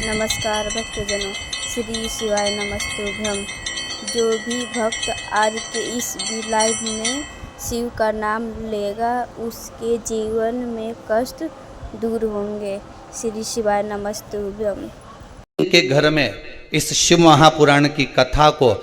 नमस्कार भक्तजनों, श्री शिवाय नमस्तुभ्यम। जो भी भक्त आज के इस लाइव में शिव का नाम लेगा उसके जीवन में कष्ट दूर होंगे। श्री शिवाय नमस्तुभ्यम। के घर में इस शिव महापुराण की कथा को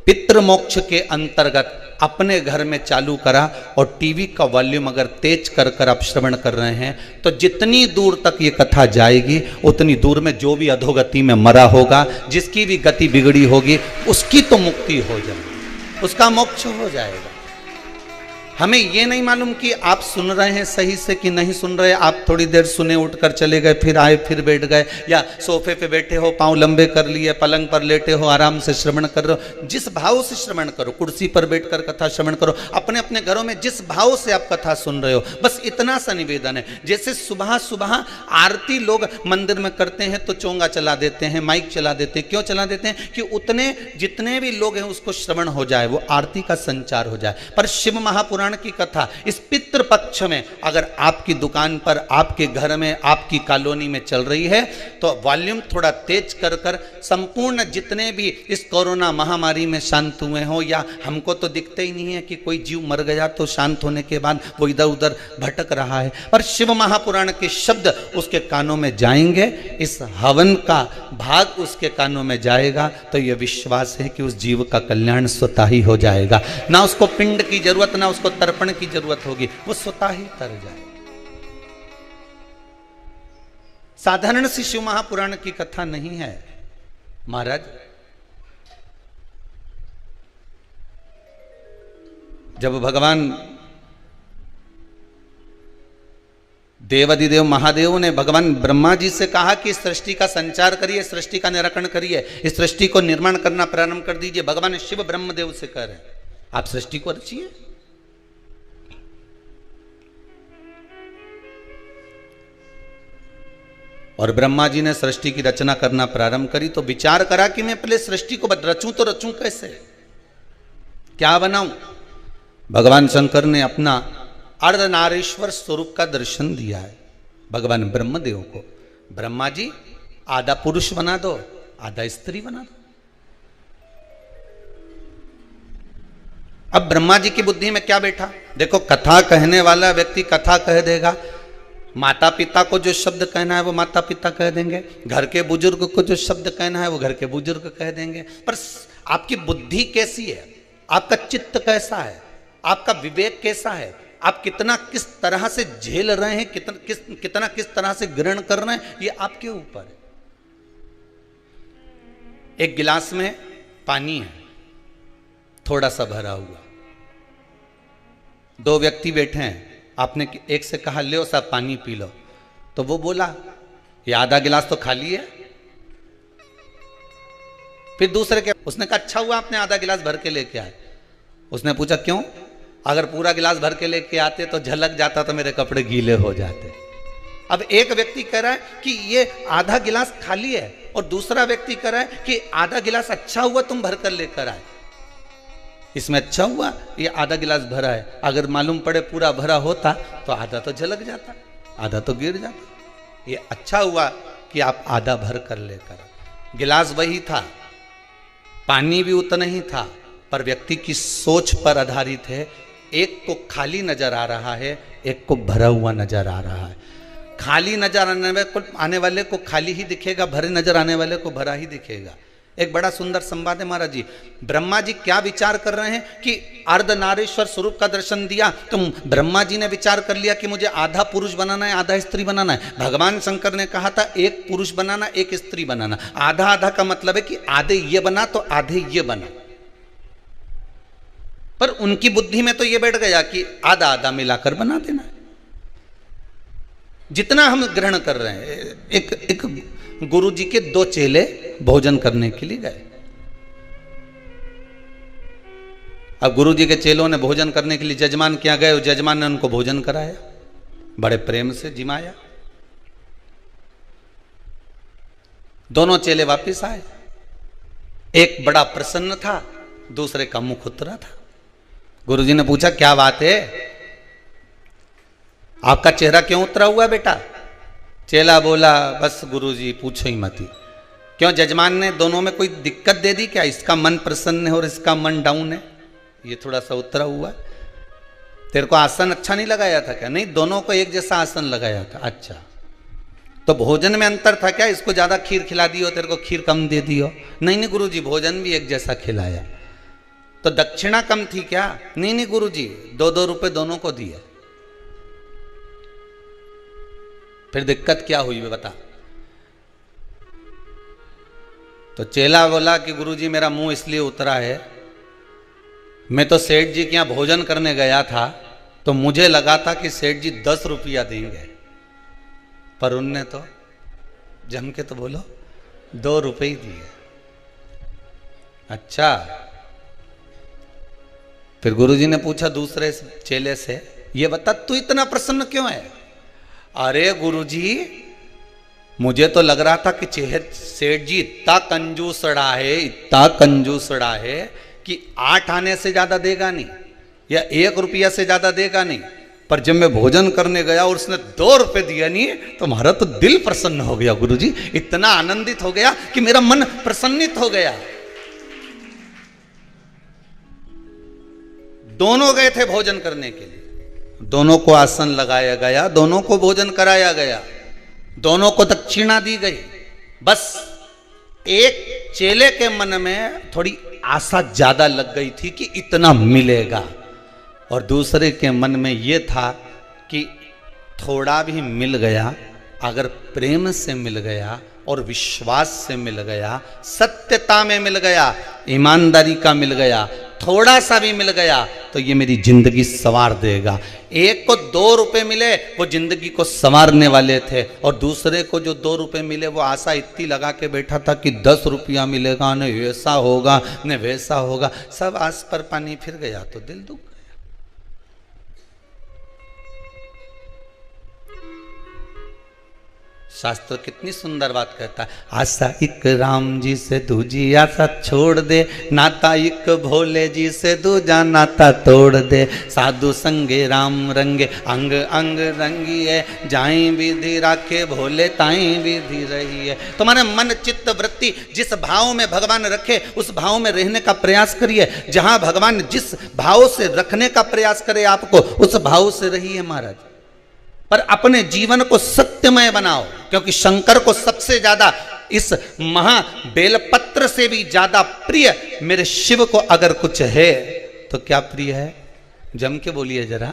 पितृमोक्ष के अंतर्गत अपने घर में चालू करा और टीवी का वॉल्यूम अगर तेज कर कर आप श्रवण कर रहे हैं तो जितनी दूर तक ये कथा जाएगी उतनी दूर में जो भी अधोगति में मरा होगा, जिसकी भी गति बिगड़ी होगी, उसकी तो मुक्ति हो जाएगी, उसका मोक्ष हो जाएगा। हमें ये नहीं मालूम कि आप सुन रहे हैं सही से कि नहीं सुन रहे। आप थोड़ी देर सुने, उठकर चले गए, फिर आए, फिर बैठ गए, या सोफे पे बैठे हो, पांव लंबे कर लिए, पलंग पर लेटे हो, आराम से श्रवण कर रहे हो। जिस भाव से श्रवण करो, कुर्सी पर बैठकर कथा श्रवण करो, अपने अपने घरों में जिस भाव से आप कथा सुन रहे हो, बस इतना सा निवेदन है। जैसे सुबह सुबह आरती लोग मंदिर में करते हैं तो चोंगा चला देते हैं, माइक चला देते हैं। क्यों चला देते हैं? कि उतने जितने भी लोग हैं उसको श्रवण हो जाए, वो आरती का संचार हो जाए। पर शिव महापुराण की कथा इस पितृपक्ष में अगर आपकी दुकान पर, आपके घर में, आपकी कॉलोनी में चल रही है तो वॉल्यूम थोड़ा तेज कर कर संपूर्ण जितने भी इस कोरोना महामारी में शांत हुए हो, या हमको तो दिखते ही नहीं है कि कोई जीव मर गया तो शांत होने के बाद वो इधर उधर भटक रहा है, पर शिव महापुराण के शब्द उसके कानों में जाएंगे, इस हवन का भाग उसके कानों में जाएगा तो यह विश्वास है कि उस जीव का कल्याण स्वतः ही हो जाएगा। ना उसको पिंड की जरूरत, ना उसको तर्पण की जरूरत होगी, वो स्वतः ही तर जाए। साधारण सी शिव महापुराण की कथा नहीं है महाराज। जब भगवान देवादिदेव महादेव ने भगवान ब्रह्मा जी से कहा कि सृष्टि का संचार करिए, सृष्टि का निराकरण करिए, इस सृष्टि को निर्माण करना प्रारंभ कर दीजिए, भगवान शिव ब्रह्मदेव से कह रहे हैं आप सृष्टि को रचिए। और ब्रह्मा जी ने सृष्टि की रचना करना प्रारंभ करी तो विचार करा कि मैं पहले सृष्टि को रचूं तो रचूं कैसे, क्या बनाऊं। भगवान शंकर ने अपना अर्धनारीश्वर स्वरूप का दर्शन दिया है भगवान ब्रह्मदेव को। ब्रह्मा जी आधा पुरुष बना दो, आधा स्त्री बना दो। अब ब्रह्मा जी की बुद्धि में क्या बैठा? देखो, कथा कहने वाला व्यक्ति कथा कह देगा, माता पिता को जो शब्द कहना है वो माता पिता कह देंगे, घर के बुजुर्ग को जो शब्द कहना है वो घर के बुजुर्ग कह देंगे। पर आपकी बुद्धि कैसी है, आपका चित्त कैसा है, आपका विवेक कैसा है, आप कितना किस तरह से झेल रहे हैं, कितना किस तरह से ग्रहण कर रहे हैं, ये आपके ऊपर है। एक गिलास में पानी है, थोड़ा सा भरा हुआ, दो व्यक्ति बैठे हैं, आपने एक से कहा ले साहब पानी पी लो, तो वो बोला ये आधा गिलास तो खाली है। फिर दूसरे के, उसने कहा अच्छा हुआ आपने आधा गिलास भर के लेके आए। उसने पूछा क्यों? अगर पूरा गिलास भर के लेके आते तो झलक जाता तो मेरे कपड़े गीले हो जाते। अब एक व्यक्ति कह रहा है कि ये आधा गिलास खाली है, और दूसरा व्यक्ति कह रहा है कि आधा गिलास अच्छा हुआ तुम भर कर लेकर आए। इसमें अच्छा हुआ ये आधा गिलास भरा है, अगर मालूम पड़े पूरा भरा होता तो आधा तो झलक जाता, आधा तो गिर जाता। ये अच्छा हुआ कि आप आधा भर कर लेकर। गिलास वही था, पानी भी उतना ही था, पर व्यक्ति की सोच पर आधारित है। एक को खाली नजर आ रहा है, एक को भरा हुआ नजर आ रहा है। खाली नजर आने वाले को खाली ही दिखेगा, भरे नजर आने वाले को भरा ही दिखेगा। एक बड़ा सुंदर संवाद है महाराज जी। ब्रह्मा जी क्या विचार कर रहे हैं कि अर्धनारीश्वर स्वरूप का दर्शन दिया तो ब्रह्मा जी ने विचार कर लिया कि मुझे आधा पुरुष बनाना है, आधा स्त्री बनाना है। भगवान शंकर ने कहा था एक पुरुष बनाना, एक स्त्री बनाना। आधा आधा का मतलब है कि आधे ये बना तो आधे ये बना। पर उनकी बुद्धि में तो ये बैठ गया कि आधा आधा मिलाकर बना देना है। जितना हम ग्रहण कर रहे हैं, एक गुरु जी के दो चेले भोजन करने के लिए गए। अब गुरु जी के चेलों ने भोजन करने के लिए जजमान क्या गए, जजमान ने उनको भोजन कराया, बड़े प्रेम से जिमाया। दोनों चेले वापस आए, एक बड़ा प्रसन्न था, दूसरे का मुख उतरा था। गुरु जी ने पूछा क्या बात है, आपका चेहरा क्यों उतरा हुआ बेटा? चेला बोला बस गुरुजी पूछो ही मत, क्यों जजमान ने दोनों में कोई दिक्कत दे दी क्या? इसका मन प्रसन्न है और इसका मन डाउन है, ये थोड़ा सा उतरा हुआ। तेरे को आसन अच्छा नहीं लगाया था क्या? नहीं, दोनों को एक जैसा आसन लगाया था। अच्छा, तो भोजन में अंतर था क्या? इसको ज्यादा खीर खिला दी हो, तेरे को खीर कम दे दी हो? नहीं नहीं गुरुजी, भोजन भी एक जैसा खिलाया। तो दक्षिणा कम थी क्या? नहीं नहीं गुरुजी, 2-2 रुपए दोनों को दिए। फिर दिक्कत क्या हुई बता? तो चेला बोला कि गुरुजी मेरा मुंह इसलिए उतरा है, मैं तो सेठ जी के यहां भोजन करने गया था तो मुझे लगा था कि सेठ जी 10 रुपया देंगे, पर उनने तो जम के तो बोलो 2 रुपए ही दिए। अच्छा, फिर गुरुजी ने पूछा दूसरे चेले से, ये बता तू इतना प्रसन्न क्यों है? अरे गुरुजी, मुझे तो लग रहा था कि सेठ जी इतना कंजूसड़ा है, इतना कंजूसड़ा है कि 8 आने से ज्यादा देगा नहीं या 1 रुपया से ज्यादा देगा नहीं, पर जब मैं भोजन करने गया और उसने 2 रुपए दिया नहीं तो हमारा तो दिल प्रसन्न हो गया गुरुजी, इतना आनंदित हो गया कि मेरा मन प्रसन्नित हो गया। दोनों गए थे भोजन करने के लिए, दोनों को आसन लगाया गया, दोनों को भोजन कराया गया, दोनों को दक्षिणा दी गई। बस एक चेले के मन में थोड़ी आशा ज्यादा लग गई थी कि इतना मिलेगा, और दूसरे के मन में यह था कि थोड़ा भी मिल गया, अगर प्रेम से मिल गया और विश्वास से मिल गया, सत्यता में मिल गया, ईमानदारी का मिल गया, थोड़ा सा भी मिल गया तो ये मेरी जिंदगी संवार देगा। एक को 2 रुपए मिले वो जिंदगी को संवारने वाले थे, और दूसरे को जो 2 रुपए मिले वो आशा इतनी लगा के बैठा था कि 10 रुपया मिलेगा, न ऐसा होगा न वैसा होगा। सब आस पर पानी फिर गया तो दिल दुख गया। शास्त्र कितनी सुंदर बात कहता है, आशा एक राम जी से दूजी आशा छोड़ दे, नाता एक भोले जी से दूजा नाता तोड़ दे, साधु संगे राम रंगे अंग अंग रंगिए, जाई विधि राखे भोले ताई विधि रही है। तुम्हारे मन चित्त वृत्ति जिस भाव में भगवान रखे उस भाव में रहने का प्रयास करिए, जहां भगवान जिस भाव से रखने का प्रयास करे आपको उस भाव से रहिए महाराज। पर अपने जीवन को सत्यमय बनाओ, क्योंकि शंकर को सबसे ज्यादा इस महा बेलपत्र से भी ज्यादा प्रिय मेरे शिव को अगर कुछ है तो क्या प्रिय है? जम के बोलिए जरा,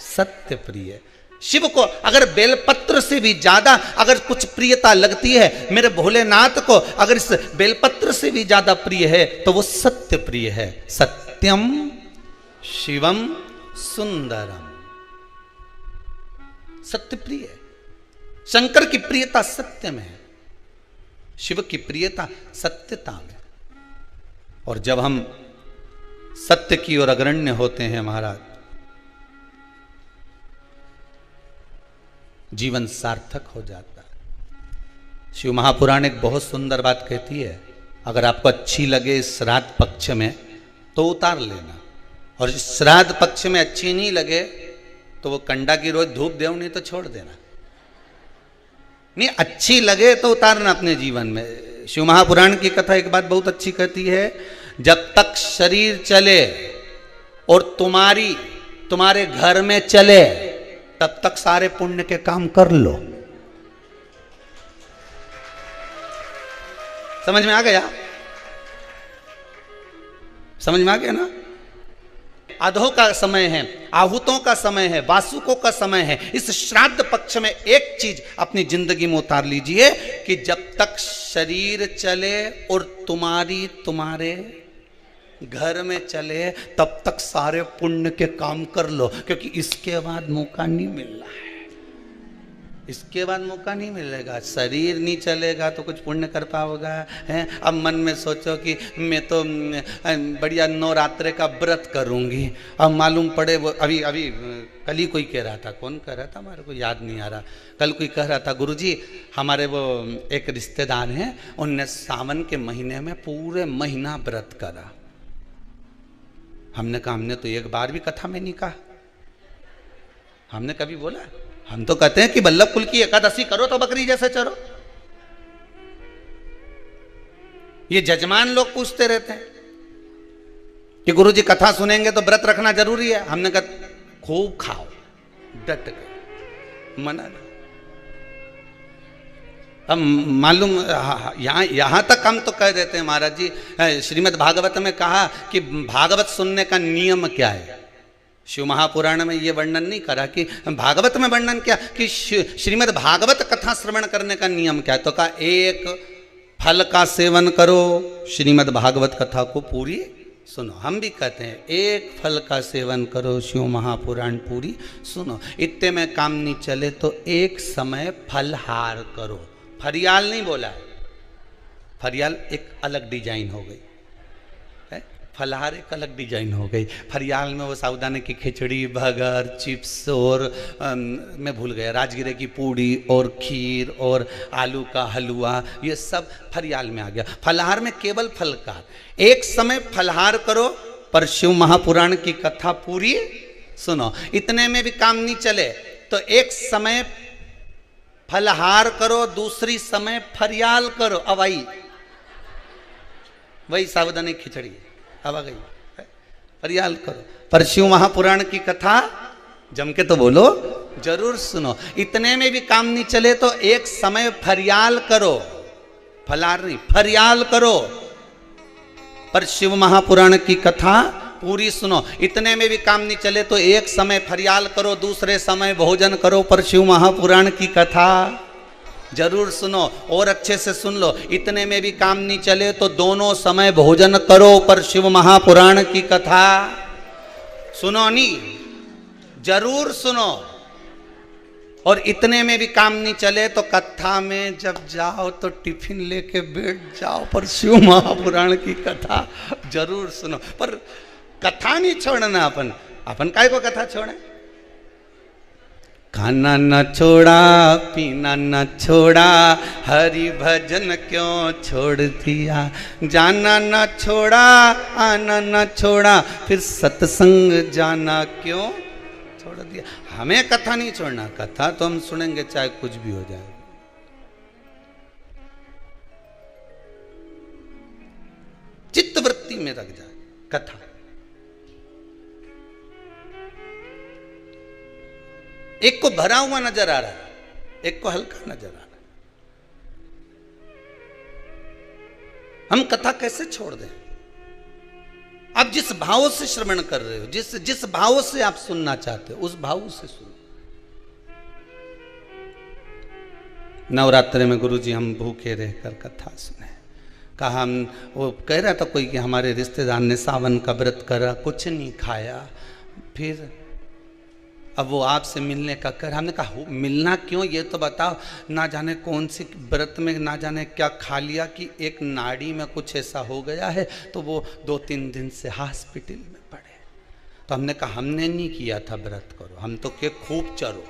सत्य प्रिय। शिव को अगर बेलपत्र से भी ज्यादा अगर कुछ प्रियता लगती है, मेरे भोलेनाथ को अगर इस बेलपत्र से भी ज्यादा प्रिय है तो वो सत्य प्रिय है। सत्यम शिवम सुंदरम, सत्य प्रिय। शंकर की प्रियता सत्य में है, शिव की प्रियता सत्यता में। और जब हम सत्य की ओर अग्रण्य होते हैं महाराज, जीवन सार्थक हो जाता है। शिव महापुराण एक बहुत सुंदर बात कहती है, अगर आपको अच्छी लगे श्राद्ध पक्ष में तो उतार लेना, और श्राद्ध पक्ष में अच्छी नहीं लगे तो वो कंडा की रोज धूप देव, नहीं तो छोड़ देना। नहीं, अच्छी लगे तो उतारना अपने जीवन में। शिव महापुराण की कथा एक बात बहुत अच्छी कहती है, जब तक शरीर चले और तुम्हारे घर में चले तब तक सारे पुण्य के काम कर लो। समझ में आ गया? समझ में आ गया ना? अधों का समय है, आहुतों का समय है, वासुकों का समय है। इस श्राद्ध पक्ष में एक चीज अपनी जिंदगी में उतार लीजिए कि जब तक शरीर चले और तुम्हारे घर में चले तब तक सारे पुण्य के काम कर लो, क्योंकि इसके बाद मौका नहीं मिल रहा है। इसके बाद मौका नहीं मिलेगा। शरीर नहीं चलेगा तो कुछ पुण्य कर पाओगा हैं? अब मन में सोचो कि मैं तो बढ़िया नवरात्रे का व्रत करूंगी, अब मालूम पड़े वो अभी कल ही कोई कह रहा था, कौन कह रहा था हमारे को याद नहीं आ रहा, कल कोई कह रहा था गुरुजी हमारे वो एक रिश्तेदार हैं, उनने सावन के महीने में पूरे महीना व्रत करा। हमने कहा हमने तो एक बार भी कथा में नहीं कहा, हमने कभी बोला? हम तो कहते हैं कि बल्लभ कुल की एकादशी करो तो बकरी जैसे चरो। ये जजमान लोग पूछते रहते हैं कि गुरुजी कथा सुनेंगे तो व्रत रखना जरूरी है। हमने कहा खूब खाओ, डट गए, मना नहीं। हम मालूम यहाँ तक हम तो कह देते हैं महाराज जी, श्रीमद् भागवत में कहा कि भागवत सुनने का नियम क्या है। शिव महापुराण में ये वर्णन नहीं करा कि भागवत में वर्णन क्या कि श्रीमद् भागवत कथा श्रवण करने का नियम क्या है। तो कहा एक फल का सेवन करो, श्रीमद् भागवत कथा को पूरी सुनो। हम भी कहते हैं एक फल का सेवन करो, शिव महापुराण पूरी सुनो। इतने में काम नहीं चले तो एक समय फलहार करो। फरियाल नहीं बोला है, फरियाल एक अलग डिजाइन हो गई है, फलहार एक अलग डिजाइन हो गई। फरियाल में वो साबूदाने की खिचड़ी, बर्गर, चिप्स और मैं भूल गया, राजगिरे की पूड़ी और खीर और आलू का हलवा, ये सब फरियाल में आ गया। फलहार में केवल फल का एक समय फलहार करो, पर शिव महापुराण की कथा पूरी सुनो। इतने में भी काम नहीं चले तो एक समय फलहार करो, दूसरी समय फरियाल करो। अब आई वही साबूदाने की खिचड़ी, अब आ गई फरियाल करो, पर शिव महापुराण की कथा जम के तो बोलो जरूर सुनो। इतने में भी काम नहीं चले तो एक समय फरियाल करो, फलार नहीं, फरियाल करो, पर शिव महापुराण की कथा पूरी सुनो। इतने में भी काम नहीं चले तो एक समय फरियाल करो, दूसरे समय भोजन करो, पर शिव महापुराण की कथा जरूर सुनो। और अच्छे से सुन लो, इतने में भी काम नहीं चले तो दोनों समय भोजन करो, पर शिव महापुराण की कथा सुनो नहीं, जरूर सुनो। और इतने में भी काम नहीं चले तो कथा में जब जाओ तो टिफिन लेके बैठ जाओ, पर शिव महापुराण की कथा जरूर सुनो। पर कथा नहीं छोड़ना, अपन काय को कथा छोड़े। खाना न छोड़ा, पीना न छोड़ा, हरि भजन क्यों छोड़ दिया, जाना न छोड़ा, आना न छोड़ा, फिर सत्संग जाना क्यों छोड़ दिया। हमें कथा नहीं छोड़ना, कथा तो हम सुनेंगे चाहे कुछ भी हो जाए। चित्तवृत्ति में रख जाए कथा। एक को भरा हुआ नजर आ रहा है, एक को हल्का नजर आ रहा है। हम कथा कैसे छोड़ दें? आप जिस भाव से श्रवण कर रहे हो, जिस भाव से आप सुनना चाहते हो, उस भाव से सुनो। नवरात्रि में गुरुजी हम भूखे रहकर कथा सुने। कहा हम, वो कह रहा था कोई कि हमारे रिश्तेदार ने सावन का व्रत करा, कुछ नहीं खाया, फिर अब वो आपसे मिलने का कर। हमने कहा मिलना क्यों, ये तो बताओ। ना जाने कौन सी व्रत में ना जाने क्या खा लिया कि एक नाड़ी में कुछ ऐसा हो गया है, तो वो 2-3 दिन से हॉस्पिटल में पड़े। तो हमने कहा हमने नहीं किया था व्रत करो, हम तो के खूब चरो।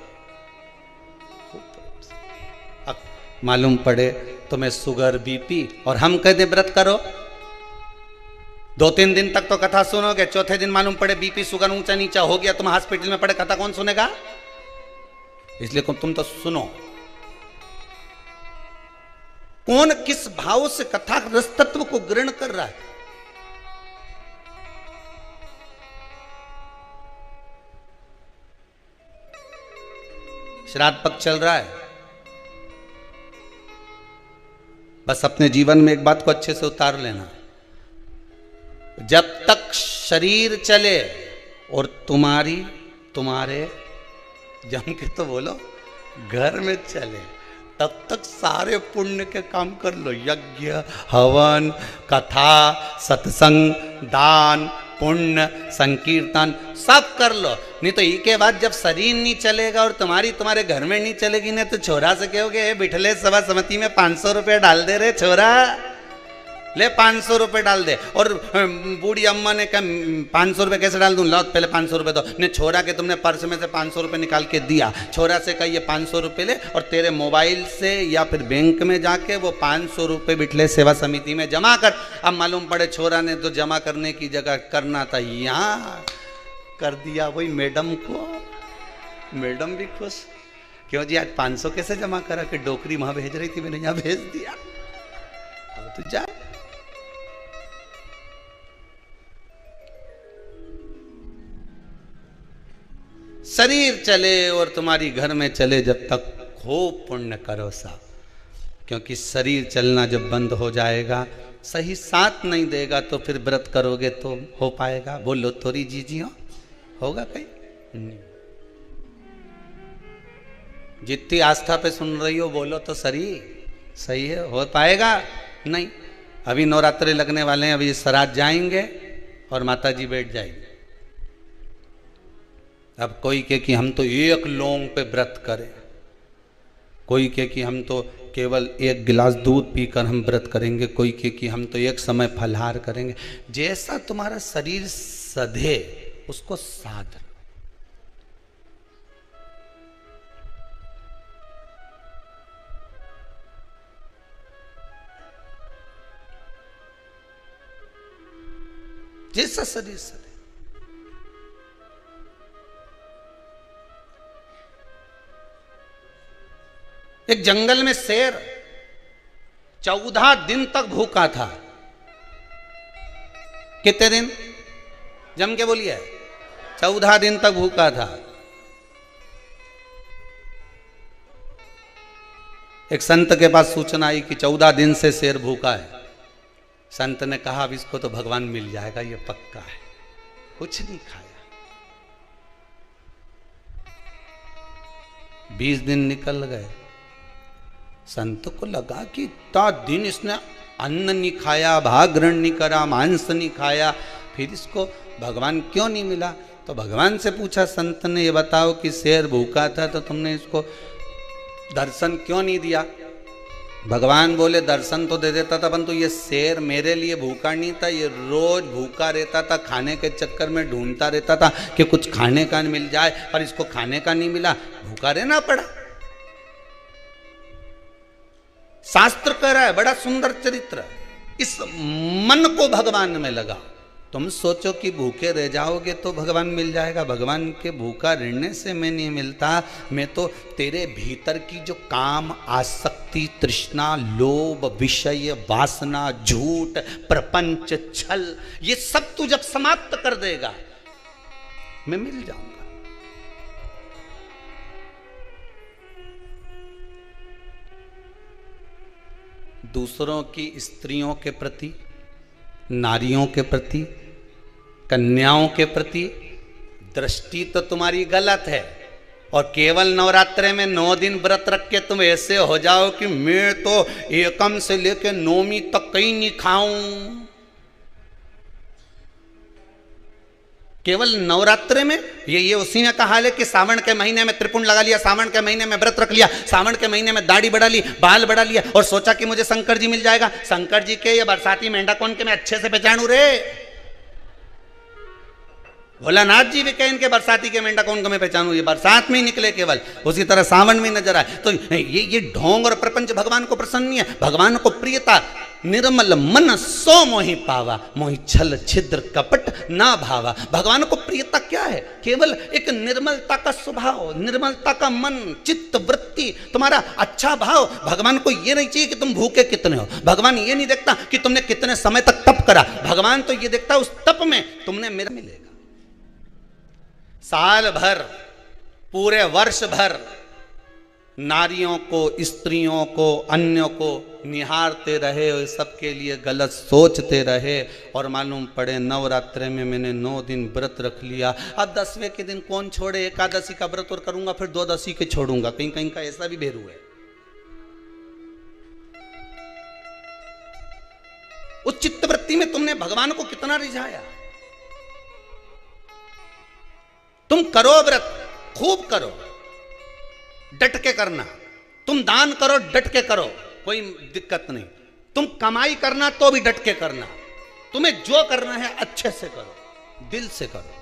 अब मालूम पड़े तुम्हें शुगर बीपी और हम कहते व्रत करो। 2-3 दिन तक तो कथा सुनोगे, चौथे दिन मालूम पड़े बीपी शुगर ऊंचा नीचा हो गया, तुम हॉस्पिटल में पड़े, कथा कौन सुनेगा? इसलिए तुम तो सुनो। कौन किस भाव से कथा रस तत्व को ग्रहण कर रहा है। श्राद्ध पक्ष चल रहा है, बस अपने जीवन में एक बात को अच्छे से उतार लेना, जब तक शरीर चले और तुम्हारे जम के तो बोलो घर में चले, तब तक सारे पुण्य के काम कर लो। यज्ञ, हवन, कथा, सत्संग, दान, पुण्य, संकीर्तन सब कर लो। नहीं तो इसके बाद जब शरीर नहीं चलेगा और तुम्हारे घर में नहीं चलेगी ना, तो छोरा से कहोगे बिठले सभा समिति में 500 रुपये डाल दे रे छोरा, ले 500 रुपये डाल दे। और बूढ़ी अम्मा ने कहा 500 रुपये कैसे डाल दूं, लो पहले 500 रुपये दो। ने छोरा के तुमने पर्स में से 500 रुपये निकाल के दिया, छोरा से कहा ये 500 रुपये ले और तेरे मोबाइल से या फिर बैंक में जाके वो 500 रुपये बिठले सेवा समिति में जमा कर। अब मालूम पड़े छोरा ने तो जमा करने की जगह करना था यहाँ कर दिया वही मैडम को। मैडम भी खुश, क्यों जी आज 500 कैसे जमा करा कि डोकरी वहाँ भेज रही थी, मैंने यहाँ भेज दिया। अब तो जा शरीर चले और तुम्हारी घर में चले जब तक खूब पुण्य करो साहब, क्योंकि शरीर चलना जब बंद हो जाएगा, सही साथ नहीं देगा, तो फिर व्रत करोगे तो हो पाएगा? बोलो थोड़ी जी होगा कहीं? नहीं। जितनी आस्था पे सुन रही हो बोलो तो सही है, हो पाएगा? नहीं। अभी नवरात्रे लगने वाले हैं, अभी श्राद्ध जाएंगे और माता जी बैठ जाएंगे। अब कोई कहे कि हम तो एक लौंग पे व्रत करें, कोई कहे कि हम तो केवल एक गिलास दूध पीकर हम व्रत करेंगे, कोई कहे कि हम तो एक समय फलहार करेंगे। जैसा तुम्हारा शरीर सधे उसको साध। जैसा शरीर सधे। एक जंगल में शेर 14 दिन तक भूखा था। कितने दिन? जम के बोलिए। 14 दिन तक भूखा था। एक संत के पास सूचना आई कि 14 दिन से शेर भूखा है। संत ने कहा अब इसको तो भगवान मिल जाएगा, ये पक्का है। कुछ नहीं खाया। 20 दिन निकल गए। संत को लगा कि इतना दिन इसने अन्न नहीं खाया, भाग्रण नहीं करा, मांस नहीं खाया, फिर इसको भगवान क्यों नहीं मिला? तो भगवान से पूछा संत ने, ये बताओ कि शेर भूखा था तो तुमने इसको दर्शन क्यों नहीं दिया? भगवान बोले दर्शन तो दे देता था, परंतु ये शेर मेरे लिए भूखा नहीं था, ये रोज भूखा रहता था, खाने के चक्कर में ढूंढता रहता था कि कुछ खाने का मिल जाए, पर इसको खाने का नहीं मिला, भूखा रहना पड़ा। शास्त्र कह रहा है, बड़ा सुंदर चरित्र, इस मन को भगवान में लगा। तुम सोचो कि भूखे रह जाओगे तो भगवान मिल जाएगा। भगवान के भूखा रहने से मैं नहीं मिलता, मैं तो तेरे भीतर की जो काम, आसक्ति, तृष्णा, लोभ, विषय, वासना, झूठ, प्रपंच, छल, ये सब तू जब समाप्त कर देगा मैं मिल जाऊंगा। दूसरों की स्त्रियों के प्रति, नारियों के प्रति, कन्याओं के प्रति दृष्टि तो तुम्हारी गलत है, और केवल नवरात्रे में 9 दिन व्रत रख के तुम ऐसे हो जाओ कि मैं तो एकम से लेके 9वीं तक कहीं नहीं खाऊं। केवल नवरात्रे में ये उसी में कहा है कि सावन के महीने में त्रिपुंड लगा लिया, सावन के महीने में व्रत रख लिया, सावन के महीने में दाढ़ी बढ़ा ली, बाल बढ़ा लिया, और सोचा कि मुझे शंकर जी मिल जाएगा। शंकर जी के या बरसाती मेंढा कौन के मैं अच्छे से पहचानू रे? भोलानाथ जी भी कहे इनके बरसाती के मेंढा कौन को मैं पहचानू, ये बरसात में ही निकले केवल, उसी तरह सावन में नजर आए। तो ये ढोंग और प्रपंच भगवान को प्रसन्न नहीं है। भगवान को प्रियता निर्मल मन सो मोहि पावा, मोहि छल छिद्र कपट ना भावा। भगवान को प्रियता क्या है? केवल एक निर्मलता का स्वभाव, निर्मलता का मन, चित्त, वृत्ति, तुम्हारा अच्छा भाव। भगवान को ये नहीं चाहिए कि तुम भूखे कितने हो, भगवान ये नहीं देखता कि तुमने कितने समय तक तप करा, भगवान तो ये देखता उस तप में तुमने मेरा मिलेगा। साल भर, पूरे वर्ष भर नारियों को, स्त्रियों को, अन्यों को निहारते रहे और सबके लिए गलत सोचते रहे, और मालूम पड़े नवरात्रे में मैंने 9 दिन व्रत रख लिया, अब 10वें के दिन कौन छोड़े, एकादशी का व्रत और करूंगा, फिर 12दशी के छोड़ूंगा। कहीं कहीं का ऐसा भी भेरू है। उस चित्तवृत्ति में तुमने भगवान को कितना रिझाया। तुम करो व्रत, खूब करो, डट के करना। तुम दान करो, डट के करो, कोई दिक्कत नहीं। तुम कमाई करना तो भी डट के करना। तुम्हें जो करना है अच्छे से करो, दिल से करो।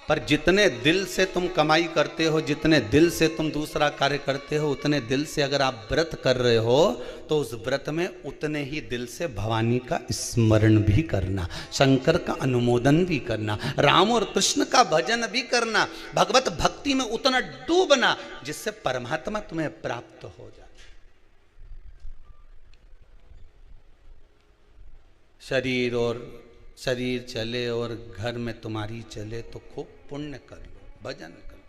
पर जितने दिल से तुम कमाई करते हो, जितने दिल से तुम दूसरा कार्य करते हो, उतने दिल से अगर आप व्रत कर रहे हो तो उस व्रत में उतने ही दिल से भवानी का स्मरण भी करना, शंकर का अनुमोदन भी करना, राम और कृष्ण का भजन भी करना, भगवत भक्ति में उतना डूबना जिससे परमात्मा तुम्हें प्राप्त हो जाए। शरीर चले और घर में तुम्हारी चले तो खूब पुण्य कर लो, भजन करो।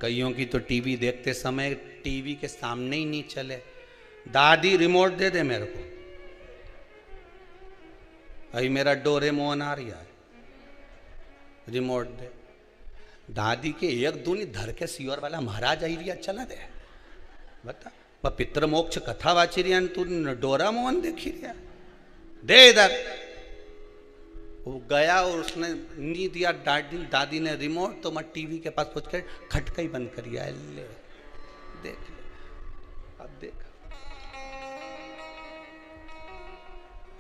कईयों की तो टीवी देखते समय टीवी के सामने ही नहीं चले, दादी रिमोट दे दे मेरे को, अभी मेरा डोरेमोन आ रहा है, रिमोट दे। दादी के एक दूनी धर के सियोर वाला महाराज आई रिया चला दे, बता वह पितृ मोक्ष कथा वाची रिया तू डोरामोन देखी रिया, दे इधर। वो गया और उसने नहीं दिया, दादी ने रिमोट, तो मैं टीवी के पास पहुंच कर खटका ही बंद कर दिया, ले देख ले, अब देख।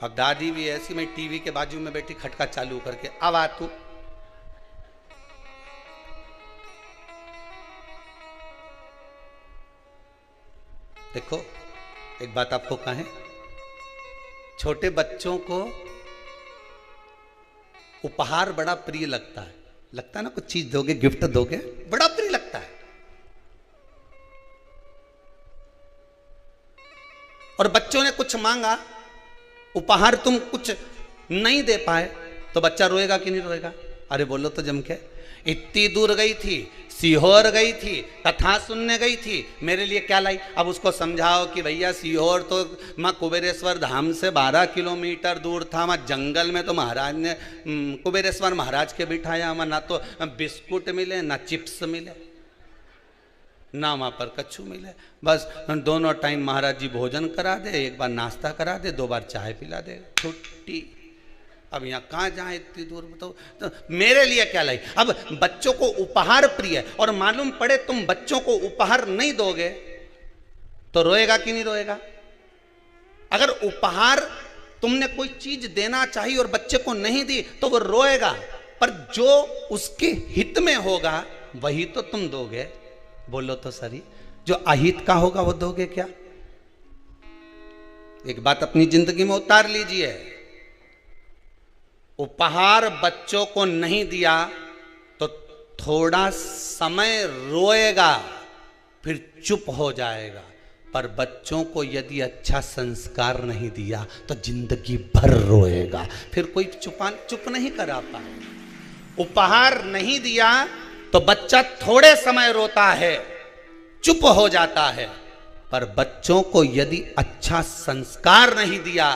अब दादी भी ऐसी, मैं टीवी के बाजू में बैठी खटका चालू करके, अब आ तू। देखो एक बात आपको कहें, छोटे बच्चों को उपहार बड़ा प्रिय लगता है, लगता है ना, कुछ चीज दोगे, गिफ्ट दोगे, बड़ा प्रिय लगता है। और बच्चों ने कुछ मांगा, उपहार तुम कुछ नहीं दे पाए, तो बच्चा रोएगा कि नहीं रोएगा? अरे बोलो तो जम के। इतनी दूर गई थी, सीहोर गई थी, कथा सुनने गई थी, मेरे लिए क्या लाई? अब उसको समझाओ कि भैया सीहोर तो माँ कुबेरेश्वर धाम से 12 किलोमीटर दूर था, वहाँ जंगल में तो महाराज ने कुबेरेश्वर महाराज के बिठाया, वहाँ ना तो बिस्कुट मिले ना चिप्स मिले ना वहाँ पर कच्छू मिले, बस दोनों टाइम महाराज जी भोजन करा दे, एक बार नाश्ता करा दे, 2 बार चाय पिला दे, छुट्टी। अब यहाँ कहाँ जाए इतनी दूर, बताओ। तो मेरे लिए क्या लाई? अब बच्चों को उपहार प्रिय है, और मालूम पड़े तुम बच्चों को उपहार नहीं दोगे तो रोएगा कि नहीं रोएगा? अगर उपहार तुमने कोई चीज देना चाहिए और बच्चे को नहीं दी तो वो रोएगा, पर जो उसके हित में होगा वही तो तुम दोगे। बोलो तो सही, जो अहित का होगा वो दोगे क्या? एक बात अपनी जिंदगी में उतार लीजिए, उपहार बच्चों को नहीं दिया तो थोड़ा समय रोएगा, फिर चुप हो जाएगा, पर बच्चों को यदि अच्छा संस्कार नहीं दिया तो जिंदगी भर रोएगा, फिर कोई चुप नहीं करा पाए। उपहार नहीं दिया तो बच्चा थोड़े समय रोता है, चुप हो जाता है, पर बच्चों को यदि अच्छा संस्कार नहीं दिया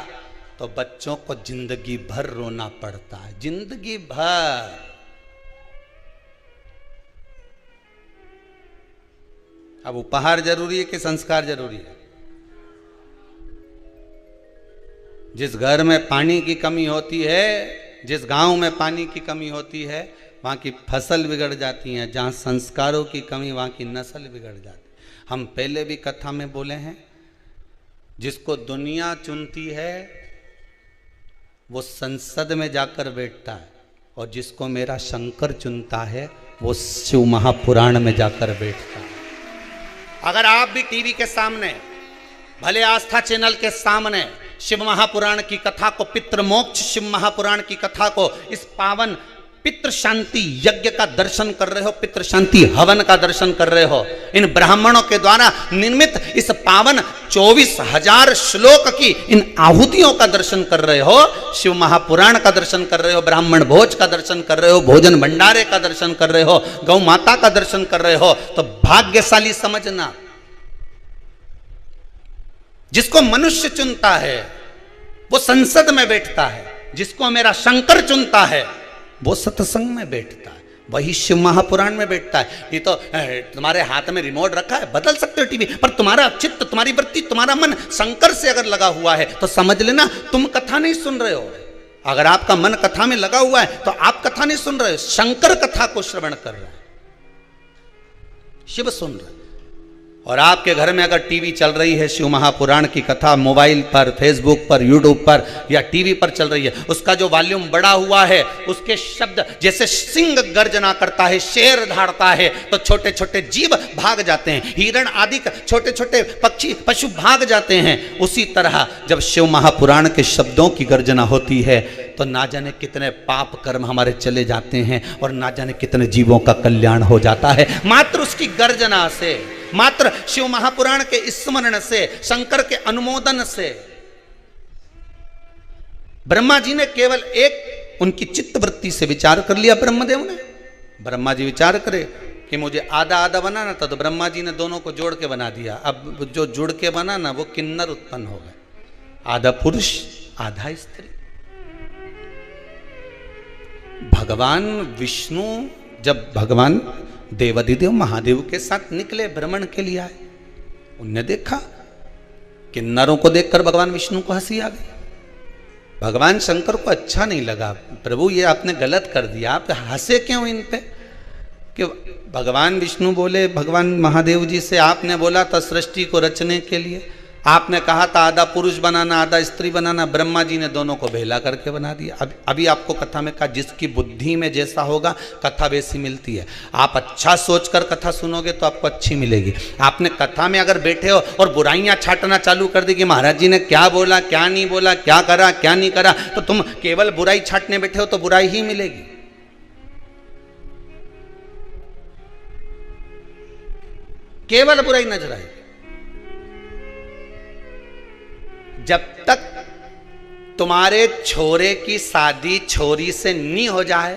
तो बच्चों को जिंदगी भर रोना पड़ता है, जिंदगी भर। अब उपहार जरूरी है कि संस्कार जरूरी है? जिस घर में पानी की कमी होती है, जिस गांव में पानी की कमी होती है, वहाँ की फसल बिगड़ जाती है, जहाँ संस्कारों की कमी वहाँ की नस्ल बिगड़ जाती है। हम पहले भी कथा में बोले हैं, जिसको दुनिया चुनती है वो संसद में जाकर बैठता है, और जिसको मेरा शंकर चुनता है वो शिव महापुराण में जाकर बैठता है। अगर आप भी टीवी के सामने, भले आस्था चैनल के सामने शिव महापुराण की कथा को, पितृमोक्ष शिव महापुराण की कथा को, इस पावन पितृ शांति यज्ञ का दर्शन कर रहे हो, पितृ शांति हवन का दर्शन कर रहे हो, इन ब्राह्मणों के द्वारा निर्मित इस पावन 24,000 श्लोक की इन आहुतियों का दर्शन कर रहे हो, शिव महापुराण का दर्शन कर रहे हो, ब्राह्मण भोज का दर्शन कर रहे हो, भोजन भंडारे का दर्शन कर रहे हो, गौ माता का दर्शन कर रहे हो, तो भाग्यशाली समझना। जिसको मनुष्य चुनता है वो संसद में बैठता है, जिसको मेरा शंकर चुनता है वो सत्संग में बैठता है, वही शिव महापुराण में बैठता है। ये तो तुम्हारे हाथ में रिमोट रखा है, बदल सकते हो टीवी, पर तुम्हारा चित्त, तुम्हारी वृत्ति, तुम्हारा मन शंकर से अगर लगा हुआ है तो समझ लेना तुम कथा नहीं सुन रहे हो। अगर आपका मन कथा में लगा हुआ है तो आप कथा नहीं सुन रहे हो, शंकर कथा को श्रवण कर रहा है, शिव सुन रहे। और आपके घर में अगर टीवी चल रही है, शिव महापुराण की कथा मोबाइल पर, फेसबुक पर, यूट्यूब पर या टीवी पर चल रही है, उसका जो वॉल्यूम बढ़ा हुआ है, उसके शब्द जैसे सिंह गर्जना करता है, शेर धाड़ता है, तो छोटे छोटे जीव भाग जाते हैं, हिरण आदि छोटे छोटे पक्षी पशु भाग जाते हैं। उसी तरह जब शिव महापुराण के शब्दों की गर्जना होती है तो ना जाने कितने पाप कर्म हमारे चले जाते हैं और ना जाने कितने जीवों का कल्याण हो जाता है, मात्र उसकी गर्जना से, मात्र शिव महापुराण के स्मरण से, शंकर के अनुमोदन से। ब्रह्मा जी ने केवल एक उनकी चित्त वृत्ति से विचार कर लिया ब्रह्मदेव ने। ब्रह्मा जी विचार करे कि मुझे आधा आधा बनाना था, तो ब्रह्मा जी ने दोनों को जोड़ के बना दिया। अब जो जुड़ के बना ना वो किन्नर उत्पन्न हो गए, आधा पुरुष आधा स्त्री। भगवान विष्णु जब भगवान देवाधिदेव महादेव के साथ निकले भ्रमण के लिए आए, उनने देखा किन्नरों को देखकर भगवान विष्णु को हंसी आ गई। भगवान शंकर को अच्छा नहीं लगा, प्रभु ये आपने गलत कर दिया, आप हंसे क्यों इन पे? कि भगवान विष्णु बोले भगवान महादेव जी से, आपने बोला था सृष्टि को रचने के लिए, आपने कहा था आधा पुरुष बनाना आधा स्त्री बनाना, ब्रह्मा जी ने दोनों को भेला करके बना दिया। अभी आपको कथा में कहा जिसकी बुद्धि में जैसा होगा कथा वैसी मिलती है। आप अच्छा सोचकर कथा सुनोगे तो आपको अच्छी मिलेगी। आपने कथा में अगर बैठे हो और बुराइयां छाटना चालू कर दी कि महाराज जी ने क्या बोला क्या नहीं बोला, क्या करा क्या नहीं करा, तो तुम केवल बुराई छाटने बैठे हो तो बुराई ही मिलेगी। केवल बुराई नजर आएगी। जब तक तुम्हारे छोरे की शादी छोरी से नहीं हो जाए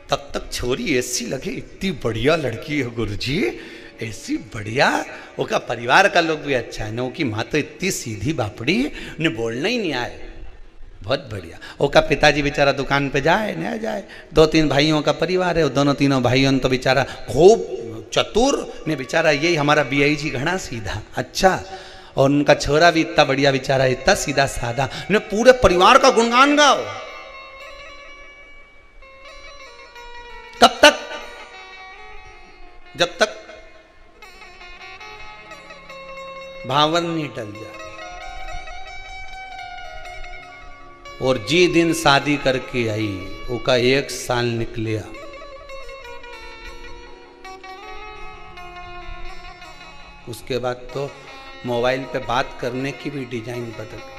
तब तक छोरी ऐसी लगे इतनी बढ़िया लड़की है गुरुजी, ऐसी बढ़िया, उसका परिवार का लोग भी अच्छा है, नो की माँ तो इतनी सीधी बापड़ी, उन्हें बोलना ही नहीं आए, बहुत बढ़िया। उसका पिताजी बेचारा दुकान पे जाए न जाए, 2-3 भाइयों का परिवार है, दोनों तीनों भाइयों ने तो बेचारा खूब चतुर ने, बेचारा यही हमारा BI जी घना सीधा अच्छा, और उनका छोरा भी इतना बढ़िया बेचारा, इतना सीधा साधा, ने पूरे परिवार का गुणगान गाओ। कब तक? जब तक भावन नहीं टल जाए। और जी दिन शादी करके आई, उसका 1 साल निकलिया, उसके बाद तो मोबाइल पे बात करने की भी डिजाइन बदल गई।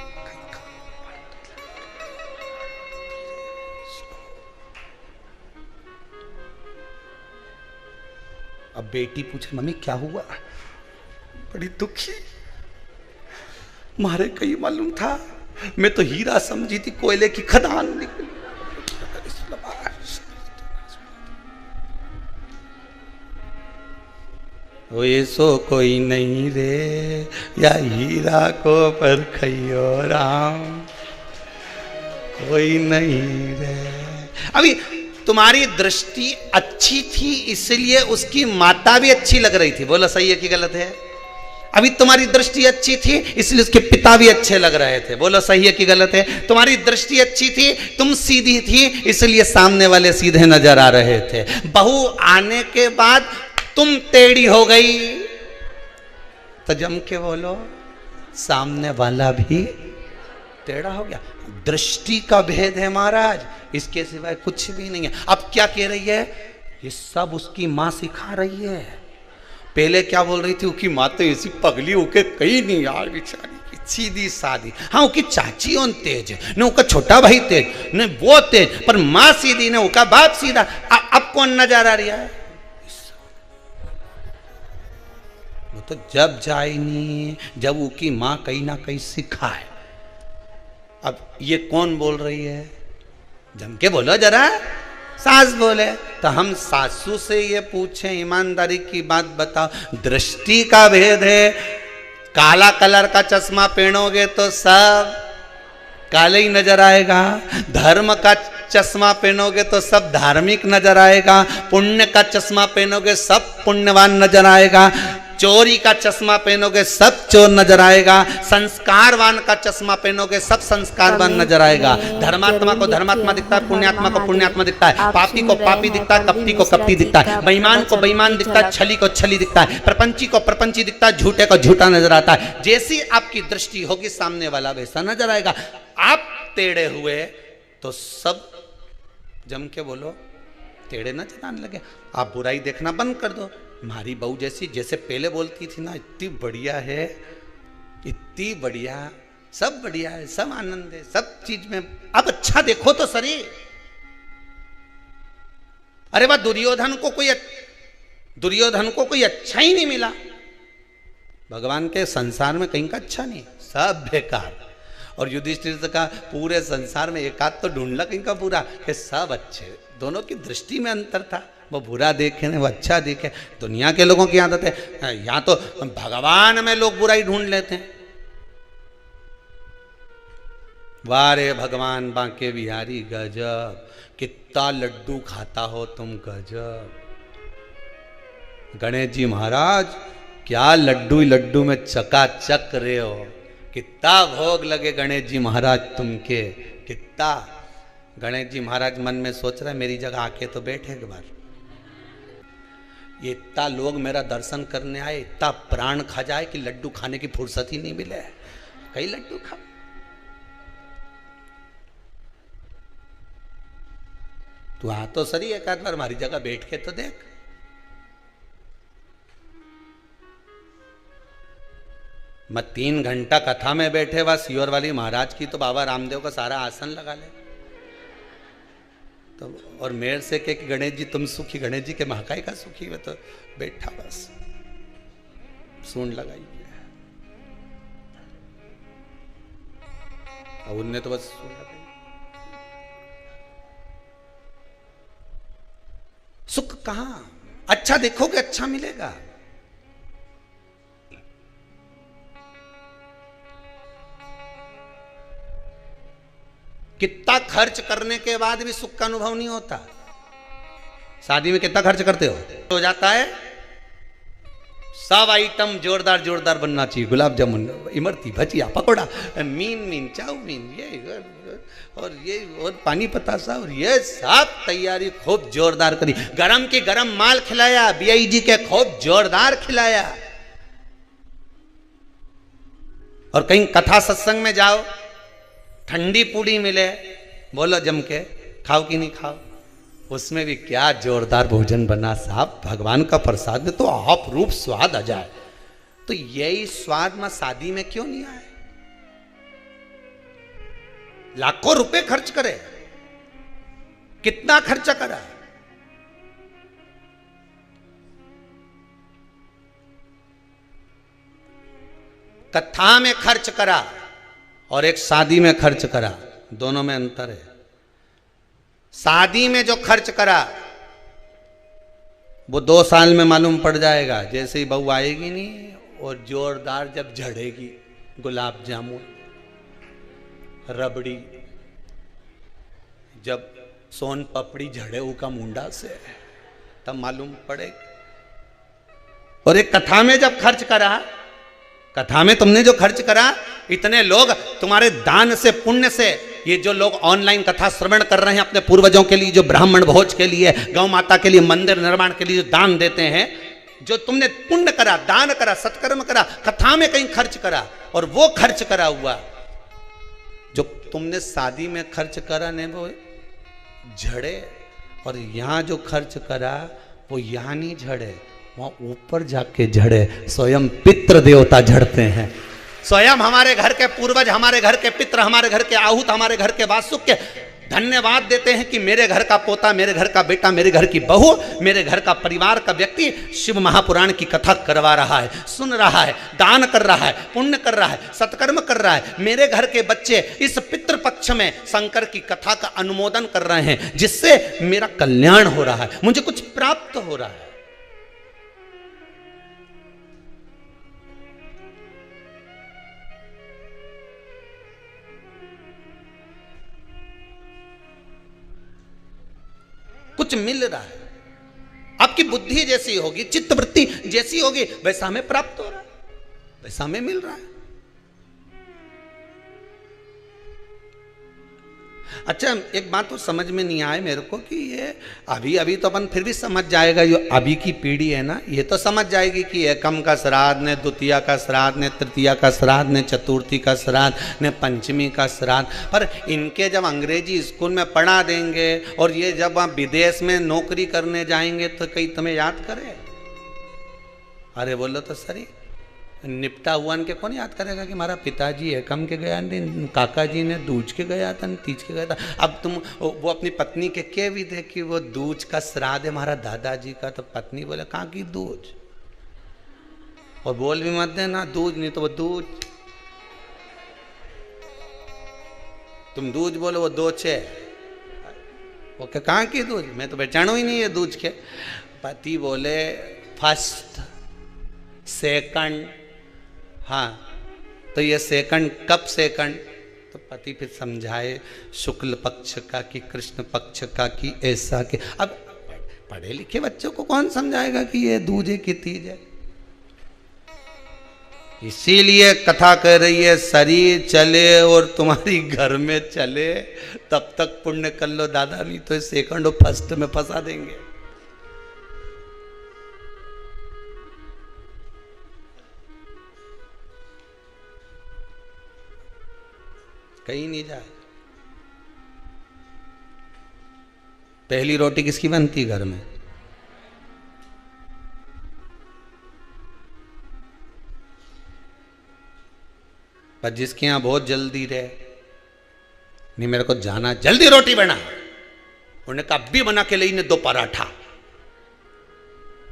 अब बेटी पूछे मम्मी क्या हुआ, बड़ी दुखी, मारे कहीं मालूम था, मैं तो हीरा समझी थी, कोयले की खदान निकली। वो ऐसो कोई नहीं रे, या हीरा को परखइयो राम, कोई नहीं रे। अभी तुम्हारी दृष्टि अच्छी थी इसलिए उसकी माता भी अच्छी लग रही थी, बोलो सही है कि गलत है? अभी तुम्हारी दृष्टि अच्छी थी इसलिए उसके पिता भी अच्छे लग रहे थे, बोलो सही है कि गलत है? तुम्हारी दृष्टि अच्छी थी, तुम सीधी थी इसलिए सामने वाले सीधे नजर आ रहे थे। बहू आने के बाद तुम टेढ़ी हो गई तो जम के बोलो सामने वाला भी टेढ़ा हो गया। दृष्टि का भेद है महाराज, इसके सिवाय कुछ भी नहीं है। अब क्या कह रही है? ये सब उसकी माँ सिखा रही है। पहले क्या बोल रही थी? उसकी माँ तो ऐसी पगली होके कहीं नहीं यार, बेचारी सीधी सादी। हाँ उसकी चाची on तेज है, न उसका छोटा भाई तेज, न वो तेज, पर माँ सीधी, न उसका बाप सीधा। अब कौन नजर आ रहा है? वो तो जब जाए नहीं जब उसकी माँ कहीं ना कहीं सिखाए। अब ये कौन बोल रही है? जम के बोलो जरा। सास बोले तो हम सासू से ये पूछें, ईमानदारी की बात बताओ, दृष्टि का भेद है। काला कलर का चश्मा पहनोगे तो सब काले ही नजर आएगा, धर्म का चश्मा पहनोगे तो सब धार्मिक नजर आएगा, पुण्य का चश्मा पहनोगे सब पुण्यवान नजर आएगा, चोरी का चश्मा पहनोगे सब चोर नजर आएगा, संस्कारवान का चश्मा पहनोगे सब संस्कारवान नजर आएगा। धर्मात्मा को धर्मात्मा दिखता है, पुण्यात्मा को पुण्यात्मा दिखता है, पापी को पापी दिखता है, कपटी को कपटी दिखता है, बेईमान को बेईमान दिखता है, छली को छली दिखता है, प्रपंची को प्रपंची दिखता है, झूठे को झूठा नजर आता है। जैसी आपकी दृष्टि होगी सामने वाला वैसा नजर आएगा। आप टेढ़े हुए तो सब जम के बोलो टेढ़े नजर आने लगे। आप बुराई देखना बंद कर दो। हमारी बहू जैसे पहले बोलती थी ना, इतनी बढ़िया है, इतनी बढ़िया, सब बढ़िया है, सब आनंद है, सब चीज में। अब अच्छा देखो तो सरी। अरे वाह, दुर्योधन को कोई अच्छा ही नहीं मिला। भगवान के संसार में कहीं का अच्छा नहीं, सब बेकार। और युधिष्ठिर से कहा पूरे संसार में एक आध तो ढूंढ ला इनका बुरा, कि सब अच्छे। दोनों की दृष्टि में अंतर था, वो बुरा देखे न वो अच्छा देखे। दुनिया के लोगों की आदत है, यहाँ तो भगवान में लोग बुराई ढूंढ लेते हैं। वारे भगवान बांके बिहारी गजब, कितना लड्डू खाता हो तुम गजब। गणेश जी महाराज क्या लड्डू ही लड्डू में चकाचक रहे हो, कितना भोग लगे गणेश जी महाराज तुमके, कितना। गणेश जी महाराज मन में सोच रहे मेरी जगह आके तो बैठे एक बार। ये इतना लोग मेरा दर्शन करने आए, इतना प्राण खा जाए कि लड्डू खाने की फुर्सत ही नहीं मिले, कई लड्डू खाओ। तू आ तो सही एक आध बार हमारी जगह बैठ के तो देख। मैं 3 घंटा कथा में बैठे हुआ सियोर वाली महाराज की तो बाबा रामदेव का सारा आसन लगा ले तो, और मेरे से कि गणेश जी तुम सुखी, गणेश जी के महाकाय का सुखी, मैं तो बैठा बस सूंड लगाई और उनने तो बस सूंड लगाई। सुख कहां, अच्छा देखोगे अच्छा मिलेगा। कितना खर्च करने के बाद भी सुख का अनुभव नहीं होता। शादी में कितना खर्च करते हो जाता है, सब आइटम जोरदार जोरदार बनना चाहिए, गुलाब जामुन, इमरती, भजिया, पकोड़ा, मीन चाउमीन, ये और पानी पतासा, और ये सब तैयारी खूब जोरदार करी। गरम की गरम माल खिलाया, बीआईजी के खूब जोरदार खिलाया। और कहीं कथा सत्संग में जाओ, ठंडी पूड़ी मिले, बोलो जम के खाओ कि नहीं खाओ, उसमें भी क्या जोरदार भोजन बना साहब, भगवान का प्रसाद में तो आप रूप स्वाद आ जाए। तो यही स्वाद में शादी में क्यों नहीं आए? लाखों रुपए खर्च करे, कितना खर्चा करा, कथा में खर्च करा और एक शादी में खर्च करा, दोनों में अंतर है। शादी में जो खर्च करा वो 2 साल में मालूम पड़ जाएगा, जैसे ही बहू आएगी नहीं और जोरदार जब झड़ेगी, गुलाब जामुन, रबड़ी, जब सोन पपड़ी झड़े उका मुंडा से, तब मालूम पड़ेगा। और एक कथा में जब खर्च करा, कथा में तुमने जो खर्च करा, इतने लोग तुम्हारे दान से, पुण्य से, ये जो लोग ऑनलाइन कथा श्रवण कर रहे हैं अपने पूर्वजों के लिए, जो ब्राह्मण भोज के लिए, गौ माता के लिए, मंदिर निर्माण के लिए जो दान देते हैं, जो तुमने पुण्य करा, दान करा, सत्कर्म करा, कथा में कहीं खर्च करा, और वो खर्च करा हुआ जो तुमने शादी में खर्च करा ने वो झड़े, और यहां जो खर्च करा वो यहां नहीं झड़े, वहां ऊपर जाके झड़े। स्वयं पितृ देवता झड़ते हैं, स्वयं हमारे घर के पूर्वज, हमारे घर के पितृ, हमारे घर के आहूत, हमारे घर के वासुक के धन्यवाद देते हैं कि मेरे घर का पोता, मेरे घर का बेटा, मेरे घर की बहू, मेरे घर का परिवार का व्यक्ति शिव महापुराण की कथा करवा रहा है, सुन रहा है, दान कर रहा है, पुण्य कर रहा है, सत्कर्म कर रहा है। मेरे घर के बच्चे इस पितृपक्ष में शंकर की कथा का अनुमोदन कर रहे हैं, जिससे मेरा कल्याण हो रहा है, मुझे कुछ प्राप्त हो रहा है। कुछ मिल रहा है, आपकी बुद्धि जैसी होगी, चित्तवृत्ति जैसी होगी, वैसा हमें प्राप्त हो रहा है, वैसा हमें मिल रहा है। अच्छा, एक बात तो समझ में नहीं आए मेरे को कि ये अभी तो अपन फिर भी समझ जाएगा, जो अभी की पीढ़ी है ना, ये तो समझ जाएगी कि एकम का श्राद्ध ने, द्वितीया का श्राद्ध ने, तृतीया का श्राद्ध ने, चतुर्थी का श्राद्ध ने, पंचमी का श्राद्ध। पर इनके जब अंग्रेजी स्कूल में पढ़ा देंगे और ये जब आप विदेश में नौकरी करने जाएंगे तो कहीं तुम्हें याद करे? अरे बोलो तो सही, निपटा हुआ के कौन याद करेगा कि हमारा पिताजी एकम के गया, काका जी ने दूज के गया था, तीज के गया था। अब तुम वो अपनी पत्नी के भी थे कि वो दूज का श्राद्ध है हमारा दादाजी का, तो पत्नी बोले कहाँ की दूज, और बोल भी मत देना दूज, नहीं तो वो दूज। तुम दूज बोलो वो 2 छे, वो क्या कहाँ की दूज, मैं तो पहचानू ही नहीं है दूज के। पति बोले फर्स्ट सेकंड, हाँ तो ये सेकंड कब सेकंड, तो पति फिर समझाए शुक्ल पक्ष का कि कृष्ण पक्ष का कि ऐसा कि, अब पढ़े लिखे बच्चों को कौन समझाएगा कि ये दूज है कि तीज है। इसीलिए कथा कह रही है शरीर चले और तुम्हारी घर में चले तब तक पुण्य कर लो दादा, नहीं तो सेकंड और फर्स्ट में फंसा देंगे। कहीं नहीं जाए। पहली रोटी किसकी बनती घर में? पर जिसके यहां बहुत जल्दी रहे, नहीं मेरे को जाना, जल्दी रोटी बना, उन्होंने कहा अभी बना के ले 2 पराठा,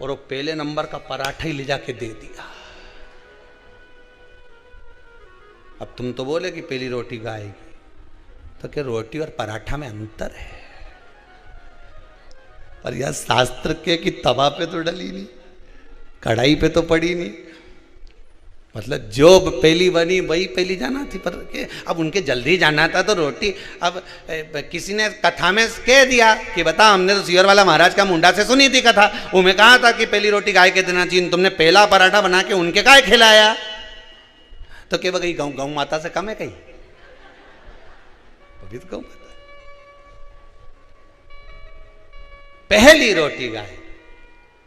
और वो पहले नंबर का पराठा ही ले जाके दे दिया। अब तुम तो बोले कि पहली रोटी गाय की, तो क्या रोटी और पराठा में अंतर है? पर यह शास्त्र के कि तवा पे तो डली नहीं, कढ़ाई पे तो पड़ी नहीं, मतलब जो पहली बनी वही पहली जाना थी। पर के अब उनके जल्दी जाना था तो रोटी, अब किसी ने कथा में कह दिया कि बता हमने तो सियर वाला महाराज का मुंडा से सुनी थी कथा, वो में कहा था कि पहली रोटी गाय के देना चाहिए, तुमने पहला पराठा बना के उनके गाय खिलाया, तो क्या कहीं गौ माता से कम है? कहीं पवित्र गौ माता। पहली रोटी गाय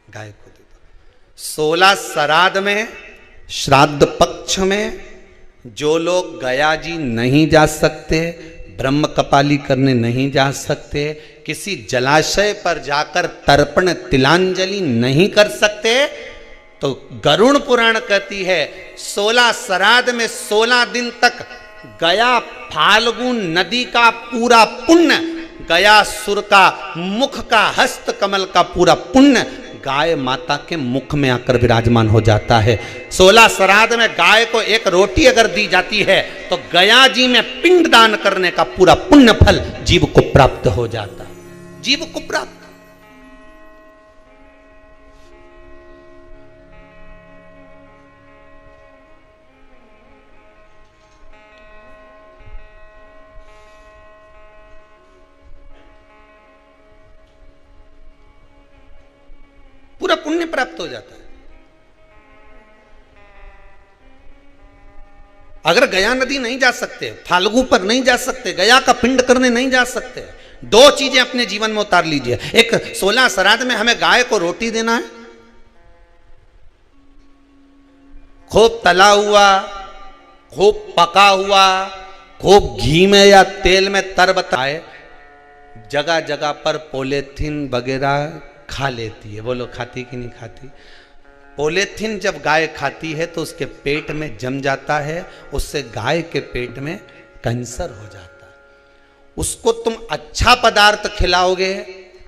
को दे दो। 16 श्राद्ध में, श्राद्ध पक्ष में जो लोग गया जी नहीं जा सकते, ब्रह्म कपाली करने नहीं जा सकते, किसी जलाशय पर जाकर तर्पण तिलांजलि नहीं कर सकते, तो गरुड़ पुराण कहती है 16 श्राद्ध में 16 दिन तक गया फाल्गुन नदी का पूरा पुण्य, गया सुर का मुख का हस्त कमल का पूरा पुण्य गाय माता के मुख में आकर विराजमान हो जाता है। 16 श्राद्ध में गाय को एक रोटी अगर दी जाती है तो गया जी में पिंड दान करने का पूरा पुण्य फल जीव को प्राप्त हो जाता है, जीव को प्राप्त। पूरा पुण्य प्राप्त हो जाता है। अगर गया नदी नहीं जा सकते, फाल्गु पर नहीं जा सकते, गया का पिंड करने नहीं जा सकते, 2 चीजें अपने जीवन में उतार लीजिए। एक 16 श्राद्ध में हमें गाय को रोटी देना है, खूब तला हुआ, खूब पका हुआ, खूब घी में या तेल में तर बताए, जगह जगह पर पॉलीथीन वगैरह खा लेती है। बोलो खाती कि नहीं खाती? पॉलीथीन जब गाय खाती है तो उसके पेट में जम जाता है, उससे गाय के पेट में कैंसर हो जाता है। उसको तुम अच्छा पदार्थ खिलाओगे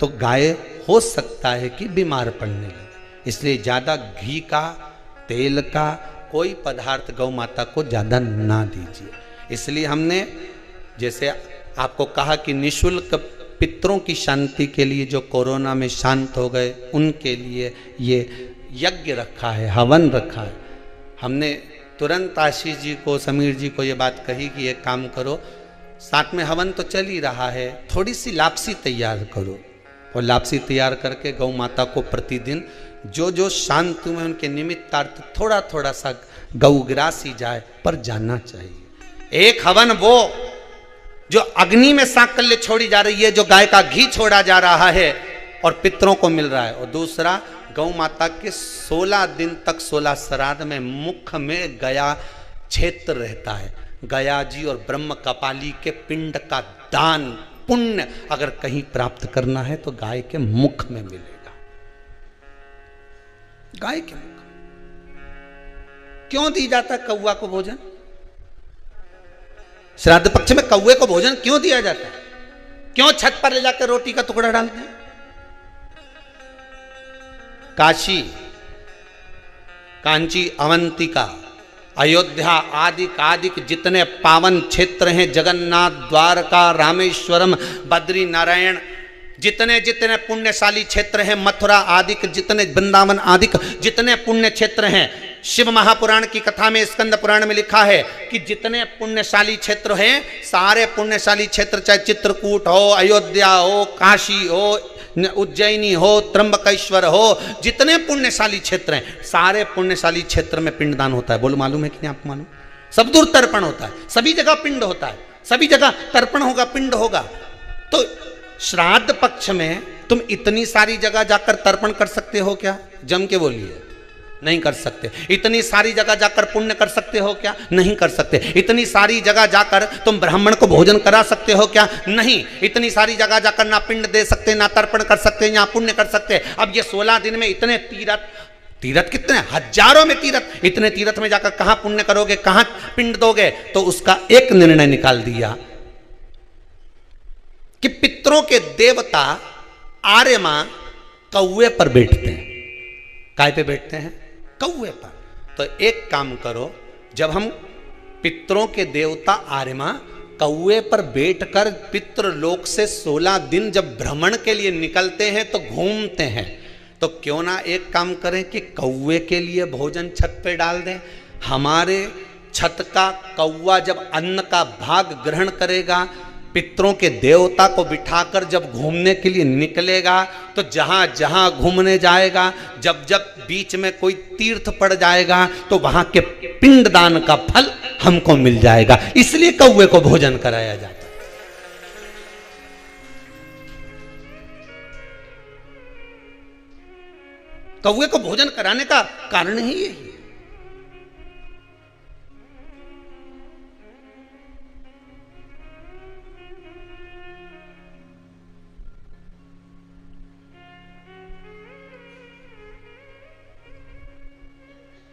तो गाय हो सकता है कि बीमार पड़ने लगे। इसलिए ज़्यादा घी का, तेल का कोई पदार्थ गौ माता को ज़्यादा ना दीजिए। इसलिए हमने जैसे आपको कहा कि निःशुल्क पितरों की शांति के लिए जो कोरोना में शांत हो गए उनके लिए ये यज्ञ रखा है, हवन रखा है। हमने तुरंत आशीष जी को, समीर जी को ये बात कही कि एक काम करो, साथ में हवन तो चल ही रहा है, थोड़ी सी लापसी तैयार करो, और लापसी तैयार करके गौ माता को प्रतिदिन जो जो शांति में उनके निमित्तार्थ थोड़ा थोड़ा सा गौग्रास ही जाए पर जाना चाहिए। एक हवन वो जो अग्नि में सांकल्य छोड़ी जा रही है, जो गाय का घी छोड़ा जा रहा है और पितरों को मिल रहा है, और दूसरा गौ माता के 16 दिन तक 16 श्राद्ध में मुख में गया क्षेत्र रहता है। गया जी और ब्रह्म कपाली के पिंड का दान पुण्य अगर कहीं प्राप्त करना है तो गाय के मुख में मिलेगा। गाय के मुख क्यों दी जाता है कौवा को भोजन? श्राद्ध पक्ष में कौवे को भोजन क्यों दिया जाता है? क्यों छत पर ले जाकर रोटी का टुकड़ा डालते हैं? काशी, कांची, अवंतिका अयोध्या आदिक आदिक जितने पावन क्षेत्र हैं, जगन्नाथ, द्वारका, रामेश्वरम, बद्री नारायण, जितने जितने पुण्यशाली क्षेत्र हैं, मथुरा आदिक जितने, वृंदावन आदिक जितने पुण्य क्षेत्र हैं, शिव महापुराण की कथा में, स्कंद पुराण में लिखा है कि जितने पुण्यशाली क्षेत्र हैं, सारे पुण्यशाली क्षेत्र, चाहे चित्रकूट हो, अयोध्या हो, काशी हो, उज्जैनी हो, त्र्यंबकेश्वर हो, जितने पुण्यशाली क्षेत्र हैं, सारे पुण्यशाली क्षेत्र में पिंडदान होता है। बोलो मालूम है कि नहीं आपको? मालूम? सब दूर तर्पण होता है, सभी जगह पिंड होता है, सभी जगह तर्पण होगा, पिंड होगा। तो श्राद्ध पक्ष में तुम इतनी सारी जगह जाकर तर्पण कर सकते हो क्या? जम के बोलिए, नहीं कर सकते। इतनी सारी जगह जाकर पुण्य कर सकते हो क्या? नहीं कर सकते। इतनी सारी जगह जाकर तुम ब्राह्मण को भोजन करा सकते हो क्या? नहीं। इतनी सारी जगह जाकर ना पिंड दे सकते, ना तर्पण कर सकते, ना पुण्य कर सकते। अब ये 16 दिन में इतने तीर्थ कितने, हजारों में तीर्थ, इतने तीर्थ में जाकर कहां पुण्य करोगे, कहां पिंड दोगे? तो उसका एक निर्णय निकाल दिया कि पितरों के देवता आर्यमा कौवे पर बैठते हैं। काय पे बैठते हैं? कौवे पर। तो एक काम करो, जब हम पितरों के देवता आर्यमा कौवे पर बैठकर पितृलोक से 16 दिन जब भ्रमण के लिए निकलते हैं तो घूमते हैं, तो क्यों ना एक काम करें कि कौवे के लिए भोजन छत पे डाल दें। हमारे छत का कौवा जब अन्न का भाग ग्रहण करेगा, पितरों के देवता को बिठाकर जब घूमने के लिए निकलेगा, तो जहां जहां घूमने जाएगा, जब जब बीच में कोई तीर्थ पड़ जाएगा, तो वहां के पिंडदान का फल हमको मिल जाएगा। इसलिए कौवे को भोजन कराया जाता है। कौवे को भोजन कराने का कारण ही यही है।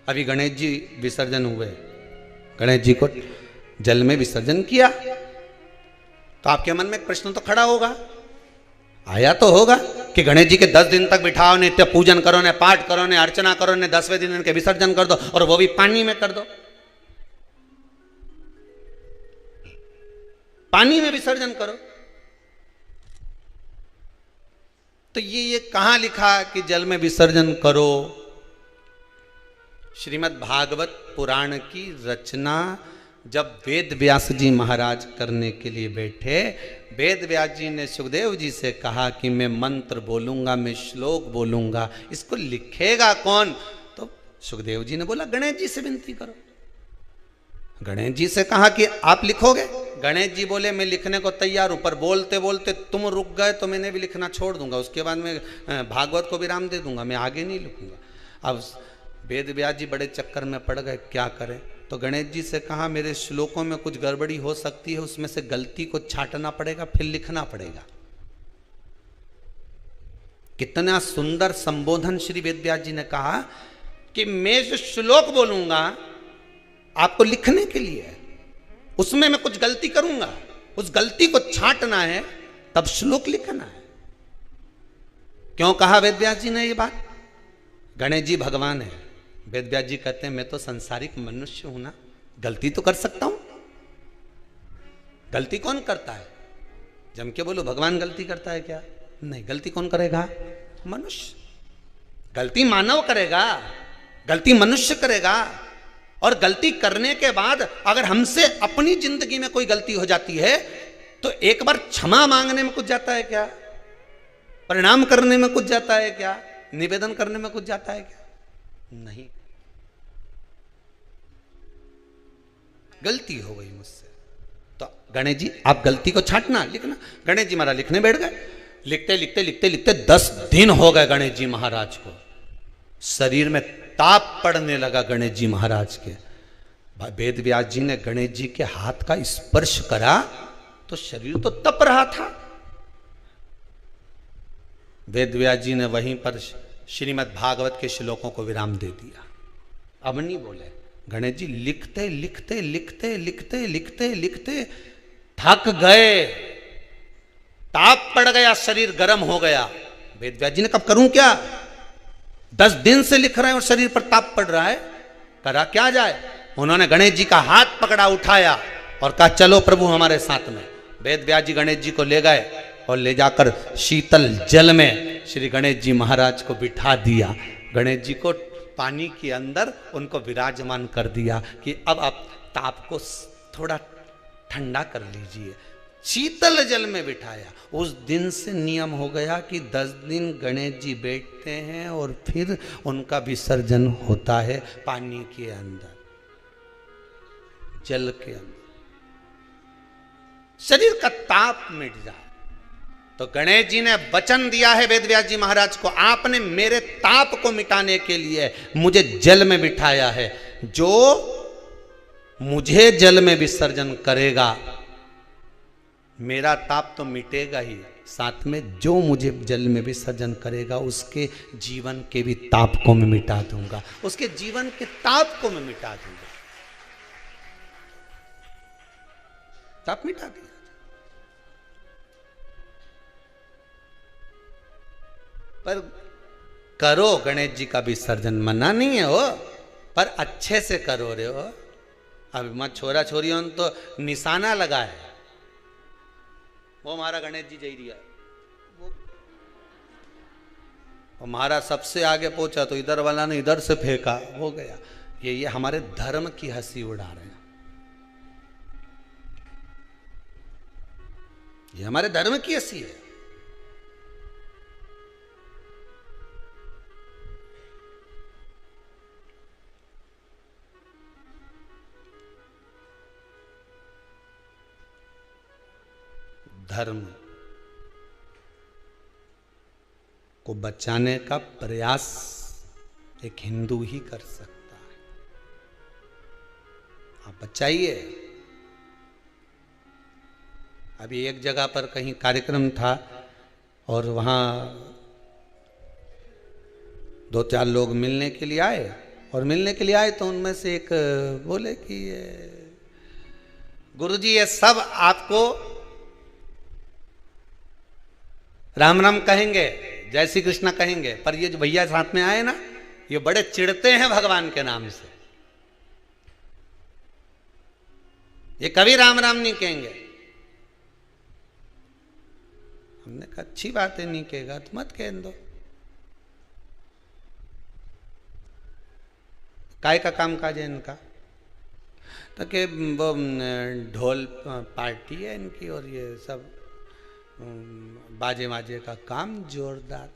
अभी गणेश जी विसर्जन हुए, गणेश जी को जल में विसर्जन किया, तो आपके मन में एक प्रश्न तो खड़ा होगा, आया तो होगा कि गणेश जी के 10 दिन तक बिठाओ, नित्य पूजन करो, ने पाठ करो, ने अर्चना करो, ने 10वें दिन इनके विसर्जन कर दो, और वो भी पानी में कर दो। पानी में विसर्जन करो। तो ये कहां लिखा कि जल में विसर्जन करो? श्रीमद् भागवत पुराण की रचना जब वेद व्यास जी महाराज करने के लिए बैठे, वेद व्यास जी ने सुखदेव जी से कहा कि मैं मंत्र बोलूंगा, मैं श्लोक बोलूंगा, इसको लिखेगा कौन? तो सुखदेव जी ने बोला गणेश जी से विनती करो। गणेश जी से कहा कि आप लिखोगे? गणेश जी बोले मैं लिखने को तैयार हूं, पर बोलते बोलते तुम रुक गए तो मैंने भी लिखना छोड़ दूंगा, उसके बाद मैं भागवत को विराम दे दूंगा, मैं आगे नहीं लिखूंगा। अब वेद व्यास जी बड़े चक्कर में पड़ गए, क्या करें? तो गणेश जी से कहा मेरे श्लोकों में कुछ गड़बड़ी हो सकती है, उसमें से गलती को छांटना पड़ेगा, फिर लिखना पड़ेगा। कितना सुंदर संबोधन श्री वेद व्यास जी ने कहा कि मैं जो श्लोक बोलूंगा आपको लिखने के लिए, उसमें मैं कुछ गलती करूंगा, उस गलती को छांटना है, तब श्लोक लिखना है। क्यों कहा वेद व्यास जी ने ये बात? गणेश जी भगवान है, वेद व्यास जी कहते हैं मैं तो संसारिक मनुष्य हूं ना, गलती तो कर सकता हूं। गलती कौन करता है? जम के बोलो, भगवान गलती करता है क्या? नहीं, गलती कौन करेगा? मनुष्य। गलती मानव करेगा, गलती मनुष्य करेगा। और गलती करने के बाद अगर हमसे अपनी जिंदगी में कोई गलती हो जाती है, तो एक बार क्षमा मांगने में कुछ जाता है क्या? प्रणाम करने में कुछ जाता है क्या? निवेदन करने में कुछ जाता है क्या? नहीं। गलती हो गई मुझसे, तो गणेश जी आप गलती को छांटना, लिखना। गणेश जी महाराज लिखने बैठ गए। लिखते लिखते लिखते लिखते 10 दिन हो गए गणेश जी महाराज को। शरीर में ताप पड़ने लगा गणेश जी महाराज के। वेद व्यास जी ने गणेश जी के हाथ का स्पर्श करा तो शरीर तो तप रहा था। वेद व्यास जी ने वहीं पर श्रीमद् भागवत के श्लोकों को विराम दे दिया। अब नहीं बोले। गणेश जी लिखते लिखते लिखते लिखते लिखते लिखते थक गए, ताप पड़ गया, शरीर गर्म हो गया। वेद व्यास जी ने कब करूं क्या, 10 दिन से लिख रहे हैं और शरीर पर ताप पड़ रहा है, करा क्या जाए। उन्होंने गणेश जी का हाथ पकड़ा, उठाया और कहा चलो प्रभु हमारे साथ में। वेद व्यास जी गणेश जी को ले गए और ले जाकर शीतल जल में श्री गणेश जी महाराज को बिठा दिया। गणेश जी को पानी के अंदर उनको विराजमान कर दिया कि अब आप ताप को थोड़ा ठंडा कर लीजिए। शीतल जल में बिठाया। उस दिन से नियम हो गया कि 10 दिन गणेश जी बैठते हैं और फिर उनका विसर्जन होता है पानी के अंदर, जल के अंदर, शरीर का ताप मिट जाए। तो गणेश जी ने वचन दिया है वेद व्यास जी महाराज को, आपने मेरे ताप को मिटाने के लिए मुझे जल में बिठाया है। जो मुझे जल में विसर्जन करेगा मेरा ताप तो मिटेगा ही, साथ में जो मुझे जल में विसर्जन करेगा उसके जीवन के भी ताप को मैं मिटा दूंगा, उसके जीवन के ताप को मैं मिटा दूंगा। ताप मिटा दिया। पर करो गणेश जी का विसर्जन, मना नहीं है हो, पर अच्छे से करो रे हो। अब मत छोरा छोरियों तो निशाना लगा है, वो हमारा गणेश जी जई रिया, वो हमारा सबसे आगे पहुंचा तो इधर वाला ने इधर से फेंका, हो गया। ये हमारे धर्म की हंसी उड़ा रहे हैं, ये हमारे धर्म की हंसी है। धर्म को बचाने का प्रयास एक हिंदू ही कर सकता है। आप बचाइए। अभी एक जगह पर कहीं कार्यक्रम था और वहाँ 2-4 लोग मिलने के लिए आए, और मिलने के लिए आए तो उनमें से एक बोले कि गुरुजी ये सब आपको राम राम कहेंगे, जय श्री कृष्णा कहेंगे, पर ये जो भैया साथ में आए ना ये बड़े चिढ़ते हैं भगवान के नाम से, ये कभी राम राम नहीं कहेंगे। हमने कहा अच्छी बात है, नहीं कहेगा तो मत कह दो। काय का काम काज है इनका? तो कि वो ढोल पार्टी है इनकी और ये सब बाजे माजे का काम जोरदार।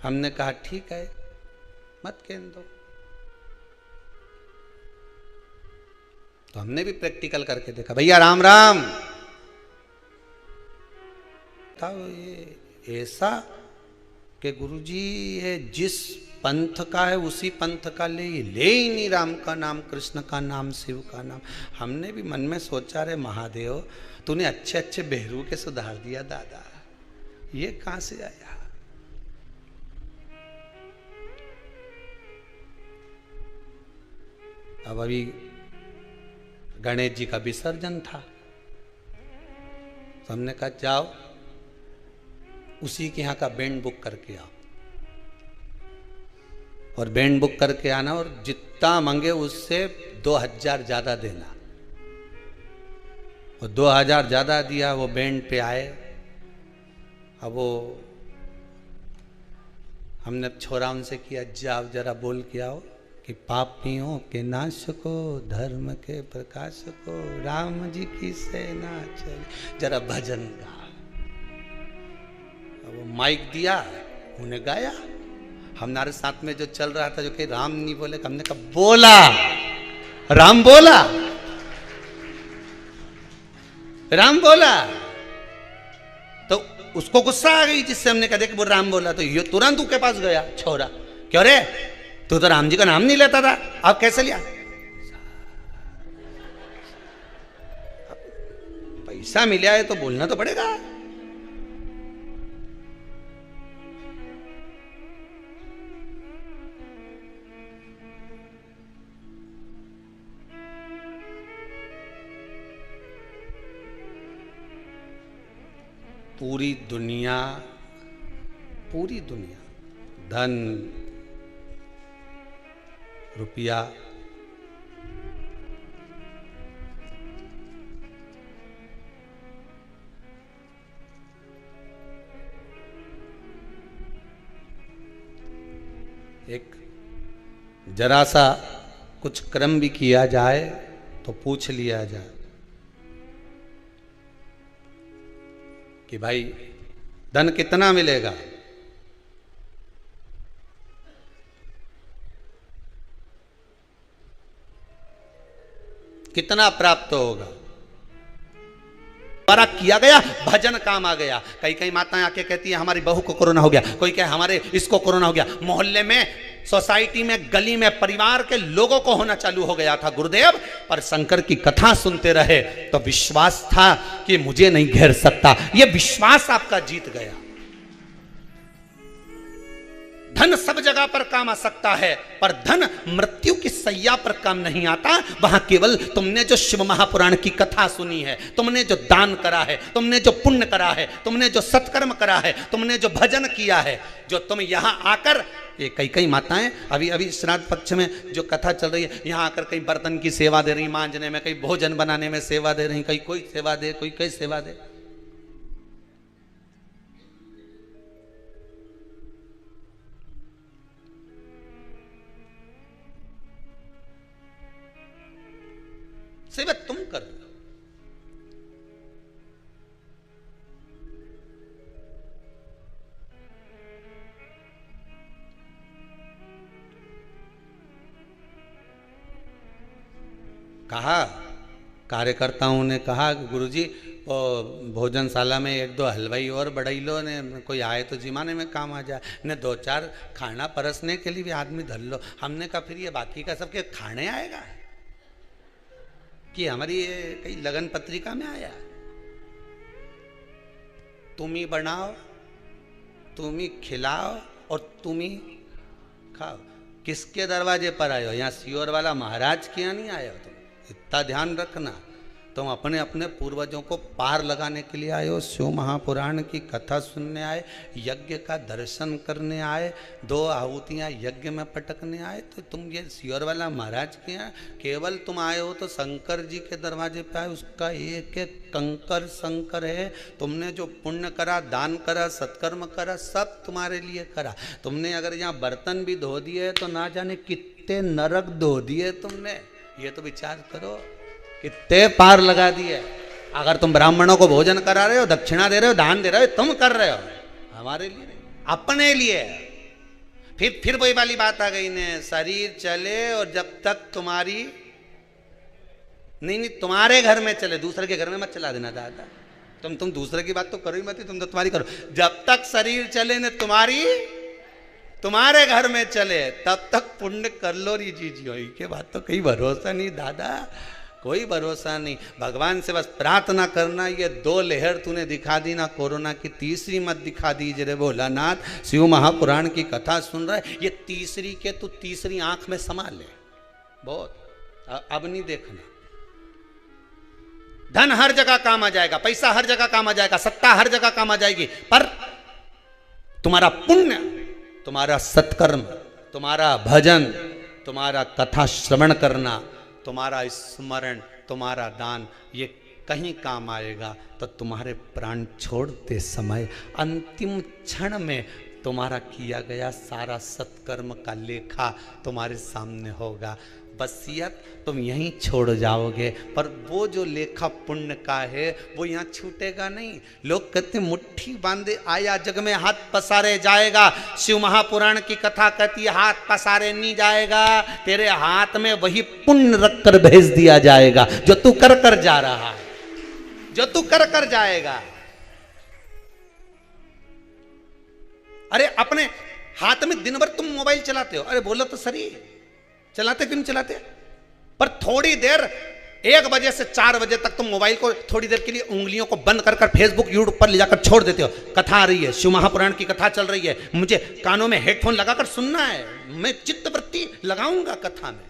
हमने कहा ठीक है मत कह दो। तो हमने भी प्रैक्टिकल करके देखा, भैया राम राम। था ये ऐसा कि गुरुजी ये जिस पंथ का है उसी पंथ का ले ही नहीं, राम का नाम, कृष्ण का नाम, शिव का नाम। हमने भी मन में सोचा, रे महादेव तूने अच्छे अच्छे बहरू के सुधार दिया दादा, ये कहां से आया? अब अभी गणेश जी का विसर्जन था, तो हमने कहा जाओ उसी के यहाँ का बैंड बुक करके आओ, और बैंड बुक करके आना, और जितना मांगे उससे 2000 ज्यादा देना। और 2000 ज्यादा दिया, वो बैंड पे आए। अब वो हमने छोरा उनसे किया, जाओ जरा बोल के आओ कि पापियों के नाश को, धर्म के प्रकाश को, राम जी की सेना चले, जरा भजन गा। वो माइक दिया, उन्हें गाया। हमारे साथ में जो चल रहा था जो कि राम नहीं बोले, हमने कहा बोला, राम बोला, राम बोला। तो उसको गुस्सा आ गई, जिससे हमने कहा देख वो राम बोला, तो ये तुरंत उसके पास गया छोरा, क्यों रे तू तो राम जी का नाम नहीं लेता था, अब कैसे लिया? पैसा मिला है तो बोलना तो पड़ेगा। पूरी दुनिया धन रुपया एक जरा सा कुछ कर्म भी किया जाए तो पूछ लिया जाए कि भाई धन कितना मिलेगा, कितना प्राप्त होगा। द्वारा किया गया भजन काम आ गया। कई कई माताएं आके कहती है हमारी बहू को कोरोना हो गया, कोई कहे हमारे इसको कोरोना हो गया। मोहल्ले में, सोसाइटी में, गली में, परिवार के लोगों को होना चालू हो गया था गुरुदेव। पर शंकर की कथा सुनते रहे तो विश्वास था कि मुझे नहीं घेर सकता। यह विश्वास आपका जीत गया। धन सब जगह पर काम आ सकता है, पर धन मृत्यु की सैया पर काम नहीं आता। वहां केवल तुमने जो शिव महापुराण की कथा सुनी है, तुमने जो दान करा है, तुमने जो पुण्य करा है, तुमने जो सत्कर्म करा है, तुमने जो भजन किया है, जो तुम यहां आकर, ये कई कई माताएं अभी श्राद्ध पक्ष में जो कथा चल रही है, यहां आकर कहीं बर्तन की सेवा दे रही, मांजने में, कहीं भोजन बनाने में सेवा दे रही, कहीं कोई सेवा दे, कोई कई सेवा दे। सेवा तुम कर दो। कहा, कार्यकर्ताओं ने कहा गुरुजी भोजनशाला में एक दो हलवाई और बढ़ाई लो ने, कोई आए तो जिमाने में काम आ जाए, ने दो चार खाना परसने के लिए भी आदमी धर लो। हमने कहा फिर ये बाकी का सबके खाने आएगा कि हमारी ये कई लगन पत्रिका में आया। तुम ही बनाओ, तुम ही खिलाओ और तुम ही खाओ। किसके दरवाजे पर आए हो? यहाँ सियोर वाला महाराज के यहाँ नहीं आए हो तुम। इतना ध्यान रखना, तुम अपने अपने पूर्वजों को पार लगाने के लिए आए हो। शिव महापुराण की कथा सुनने आए, यज्ञ का दर्शन करने आए, दो आहुतियाँ यज्ञ में पटकने आए। तो तुम ये सियोर वाला महाराज के यहाँ केवल तुम आए हो तो शंकर जी के दरवाजे पे आए। उसका एक एक कंकर शंकर है। तुमने जो पुण्य करा, दान करा, सत्कर्म करा, सब तुम्हारे लिए करा। तुमने अगर यहाँ बर्तन भी धो दिए तो ना जाने कितने नरक धो दिए तुमने। ये तो विचार करो, कितने पार लगा दिए। अगर तुम ब्राह्मणों को भोजन करा रहे हो, दक्षिणा दे रहे हो, दान दे रहे हो, तुम कर रहे हो, हमारे लिए नहीं, अपने लिए। फिर वही वाली बात आ गई ने, शरीर चले और जब तक तुम्हारी नहीं तुम्हारे घर में चले, दूसरे के घर में मत चला देना दादा। तुम दूसरे की बात तो करो ही मत, तुम तो तुम्हारी करो। जब तक शरीर चले ने तुम्हारे घर में चले, तब तक पुण्य कर लो री जी के बात तो कोई भरोसा नहीं दादा, कोई भरोसा नहीं। भगवान से बस प्रार्थना करना, ये दो लहर तूने दिखा दी ना कोरोना की, तीसरी मत दिखा दीजिए रे भोलानाथ। शिव महापुराण की कथा सुन रहा है, ये तीसरी के तू तीसरी आंख में समा ले। बहुत अब नहीं देखना। धन हर जगह काम आ जाएगा, पैसा हर जगह काम आ जाएगा, सत्ता हर जगह काम आ जाएगी, पर तुम्हारा पुण्य, तुम्हारा सत्कर्म, तुम्हारा भजन, तुम्हारा कथा श्रवण करना, तुम्हारा स्मरण, तुम्हारा दान, ये कहीं काम आएगा। तो तुम्हारे प्राण छोड़ते समय अंतिम क्षण में तुम्हारा किया गया सारा सत्कर्म का लेखा तुम्हारे सामने होगा। वसीयत तुम यहीं छोड़ जाओगे, पर वो जो लेखा पुण्य का है वो यहाँ छूटेगा नहीं। लोग कहते मुट्ठी बांधे आया जग में हाथ पसारे जाएगा। शिव महापुराण की कथा कहती है हाथ पसारे नहीं जाएगा, तेरे हाथ में वही पुण्य रख कर भेज दिया जाएगा जो तू कर कर जा रहा है, जो तू कर कर जाएगा। अरे अपने हाथ में दिन भर तुम मोबाइल चलाते हो, अरे बोलो तो सही, चलाते क्यों चलाते? पर थोड़ी देर 1 बजे से 4 बजे तक तुम मोबाइल को थोड़ी देर के लिए उंगलियों को बंद कर फेसबुक यूट्यूब पर ले जाकर छोड़ देते हो। कथा आ रही है, शिव महापुराण की कथा चल रही है, मुझे कानों में हेडफोन लगाकर सुनना है, मैं चित्तवृत्ति लगाऊंगा कथा में,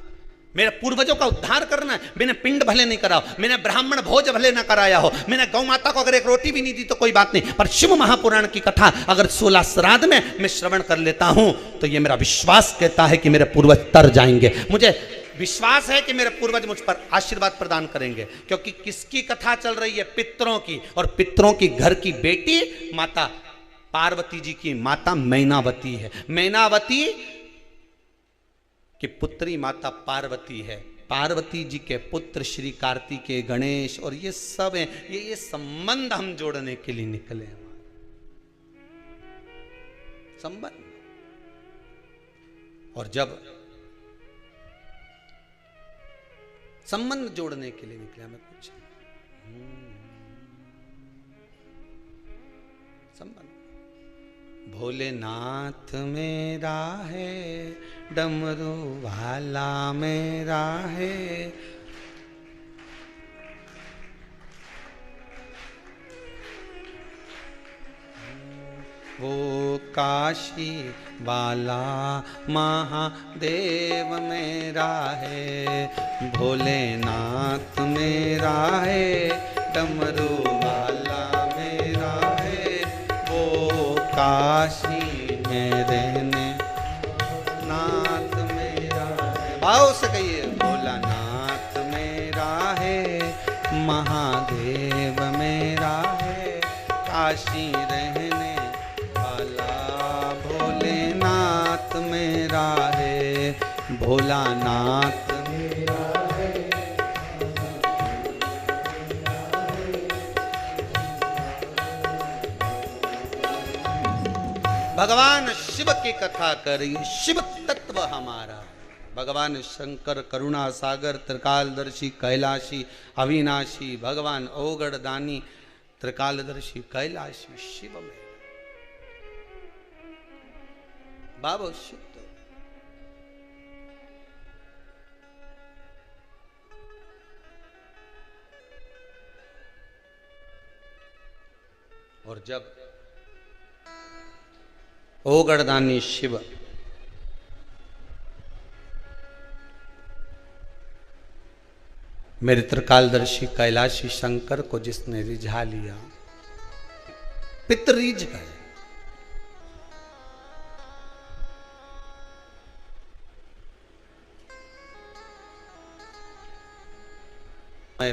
मेरे पूर्वजों का उद्धार करना है। मैंने पिंड भले नहीं कराओ, मैंने ब्राह्मण भोज भले ना कराया हो, मैंने गौ माता को अगर एक रोटी भी नहीं दी तो कोई बात नहीं, पर शिव महापुराण की कथा अगर 16 श्राद्ध में मैं श्रवण कर लेता हूं तो ये मेरा विश्वास कहता है कि मेरे पूर्वज तर जाएंगे। मुझे विश्वास है कि मेरे पूर्वज मुझ पर आशीर्वाद प्रदान करेंगे, क्योंकि किसकी कथा चल रही है? पितरों की। और पितरों की घर की बेटी माता पार्वती जी की माता मैनावती है। मैनावती कि पुत्री माता पार्वती है, पार्वती जी के पुत्र श्री कार्तिकेय, गणेश, और ये सब है, ये संबंध हम जोड़ने के लिए निकले हैं। संबंध। और जब संबंध जोड़ने के लिए निकले हमें कुछ संबंध। भोलेनाथ मेरा है, डमरू वाला मेरा है, वो काशी वाला महादेव मेरा है, भोलेनाथ मेरा है, डमरू वाला मेरा है, वो काशी में रहने नाथ मेरा है। भाव से कहिए, भोलानाथ मेरा है, महादेव मेरा है, काशी रहने भोलेनाथ मेरा है, भोलानाथ मेरा है। भगवान शिव की कथा करिए, शिव तत्व हमारा। भगवान शंकर करुणा सागर, त्रिकालदर्शी, कैलाशी, अविनाशी, भगवान ओगड़ दानी, त्रिकालदर्शी, कैलाशी, शिव में बाबा शुद्ध। और जब ओगड़दानी शिव मेरे त्रिकालदर्शी कैलाशी शंकर को जिसने रिझा लिया, पितर रिझ गए।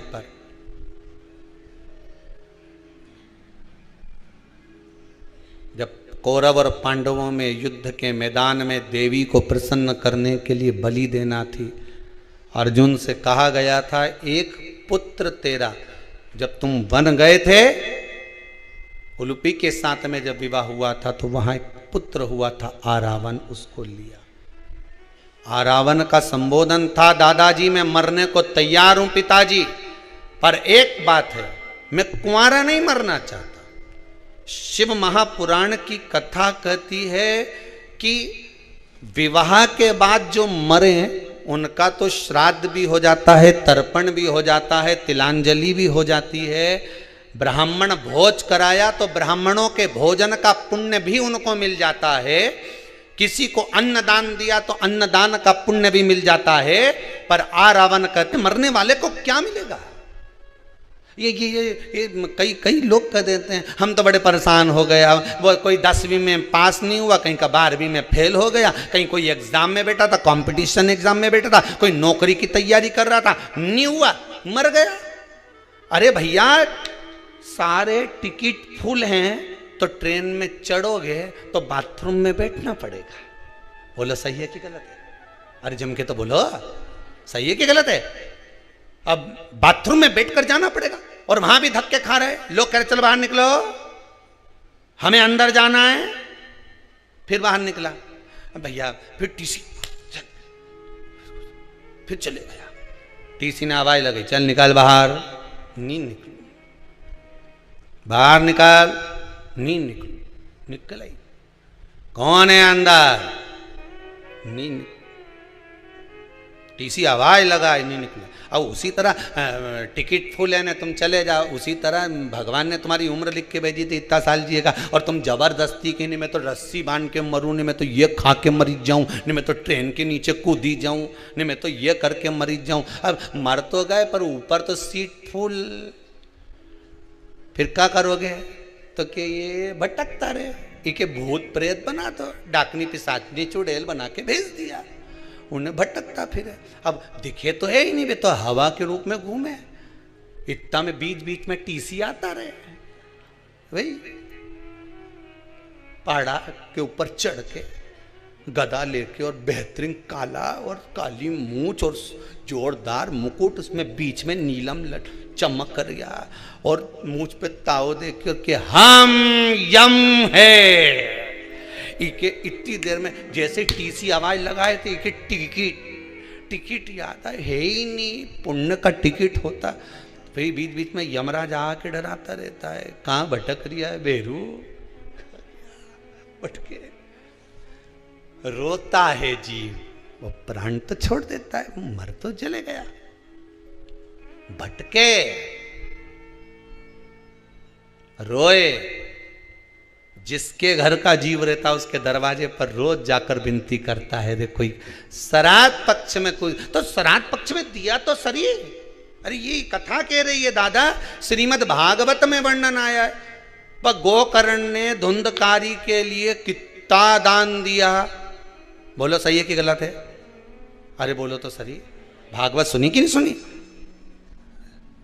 पर जब कौरव और पांडवों में युद्ध के मैदान में देवी को प्रसन्न करने के लिए बलि देना थी, अर्जुन से कहा गया था, एक पुत्र तेरा, जब तुम वन गए थे उलूपी के साथ में जब विवाह हुआ था तो वहां एक पुत्र हुआ था आरावन, उसको लिया। आरावन का संबोधन था, दादाजी मैं मरने को तैयार हूं पिताजी, पर एक बात है, मैं कुंवारा नहीं मरना चाहता। शिव महापुराण की कथा कहती है कि विवाह के बाद जो मरे उनका तो श्राद्ध भी हो जाता है, तर्पण भी हो जाता है, तिलांजलि भी हो जाती है। ब्राह्मण भोज कराया तो ब्राह्मणों के भोजन का पुण्य भी उनको मिल जाता है। किसी को अन्नदान दिया तो अन्नदान का पुण्य भी मिल जाता है। पर रावण कहते मरने वाले को क्या मिलेगा? ये कई लोग कह देते हैं हम तो बड़े परेशान हो गए, वो कोई 10वीं में पास नहीं हुआ, कहीं का 12वीं में फेल हो गया, कहीं कोई एग्जाम में बैठा था, कंपटीशन एग्जाम में बैठा था, कोई नौकरी की तैयारी कर रहा था, नहीं हुआ, मर गया। अरे भैया सारे टिकट फुल हैं तो ट्रेन में चढ़ोगे तो बाथरूम में बैठना पड़ेगा। बोलो सही है कि गलत है? अरे जम के तो बोलो सही है कि गलत है? अब बाथरूम में बैठकर जाना पड़ेगा और वहां भी धक्के खा रहे लोग, कह रहे चलो बाहर निकलो, हमें अंदर जाना है। फिर बाहर निकला भैया, फिर टीसी, फिर चले गया, टीसी ने आवाज लगी चल निकाल बाहर, नहीं निकल, बाहर निकाल, नहीं निकल, निकल आई, कौन है अंदर, नहीं निकल, टीसी आवाज लगाए, नहीं निकला। अब उसी तरह टिकट फुल है ना, तुम चले जाओ, उसी तरह भगवान ने तुम्हारी उम्र लिख के भेजी थी इतना साल जिएगा और तुम जबरदस्ती की, नहीं मैं तो रस्सी बांध के मरूं, नहीं मैं तो ये खा के मरी जाऊं, नहीं मैं तो ट्रेन के नीचे कूदी जाऊं, नहीं मैं तो ये करके मरी जाऊं। अब मर तो गए पर ऊपर तो सीट फुल, फिर क्या करोगे? तो कि ये भटकता रहे, इके भूत प्रेत बना दो, डाकनी पिशाचनी चुड़ैल बना के भेज दिया, उन्हें भटकता फिरे। अब दिखे तो है ही नहीं, वे तो हवा के रूप में घूमे, इतना में बीच बीच में टीसी आता रहे, वही पहाड़ा के ऊपर चढ़ के गदा लेके और बेहतरीन काला और काली मूंछ और जोरदार मुकुट, उसमें बीच में नीलम चमक रहा और मूंछ पे ताव दे के हम यम है। इके इतनी देर में जैसे टीसी आवाज लगाए थे इके टिकट याद है ही नहीं, पुण्य का टिकट होता। फिर बीच बीच में यमराज आके डराता रहता है, कहाँ भटक रिया है बेरू, भटके रोता है जीव, वो प्राण तो छोड़ देता है, मर तो चले गया, भटके रोए। जिसके घर का जीव रहता उसके दरवाजे पर रोज जाकर विनती करता है। देखो श्राद्ध पक्ष में कोई तो श्राद्ध पक्ष में दिया तो सरी, अरे ये कथा कह रही है दादा, श्रीमद् भागवत में वर्णन आया है, पर गोकर्ण ने धुंधकारी के लिए कितना दान दिया। बोलो सही है कि गलत है? अरे बोलो तो सही। भागवत सुनी कि नहीं सुनी?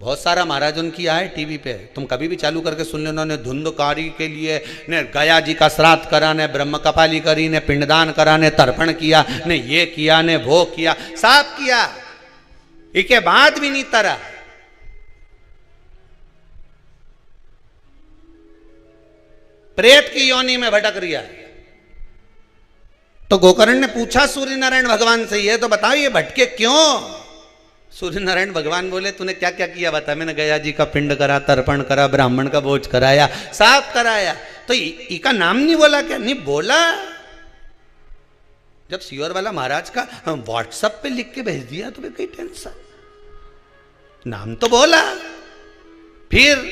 बहुत सारा महाराज उनकी आए टीवी पे, तुम कभी भी चालू करके सुन लो। उन्होंने धुंधकारी के लिए ने गया जी का श्राद्ध करा, ने ब्रह्म कपाली करी, ने पिंडदान करा, ने तर्पण किया, ने ये किया, ने वो किया, सब किया, इसके बाद भी नहीं तरा। प्रेत की योनि में भटक रिया है। तो गोकर्ण ने पूछा सूर्य नारायण भगवान से, ये तो बताओ ये भटके क्यों? सूर्य नारायण भगवान बोले तूने क्या क्या किया बता। मैंने गया जी का पिंड करा, तर्पण करा, ब्राह्मण का भोज कराया, साफ कराया। तो इका नाम नहीं बोला क्या? नहीं बोला। जब सीवर वाला महाराज का व्हाट्सएप पे लिख के भेज दिया तो कोई टेंशन, नाम तो बोला। फिर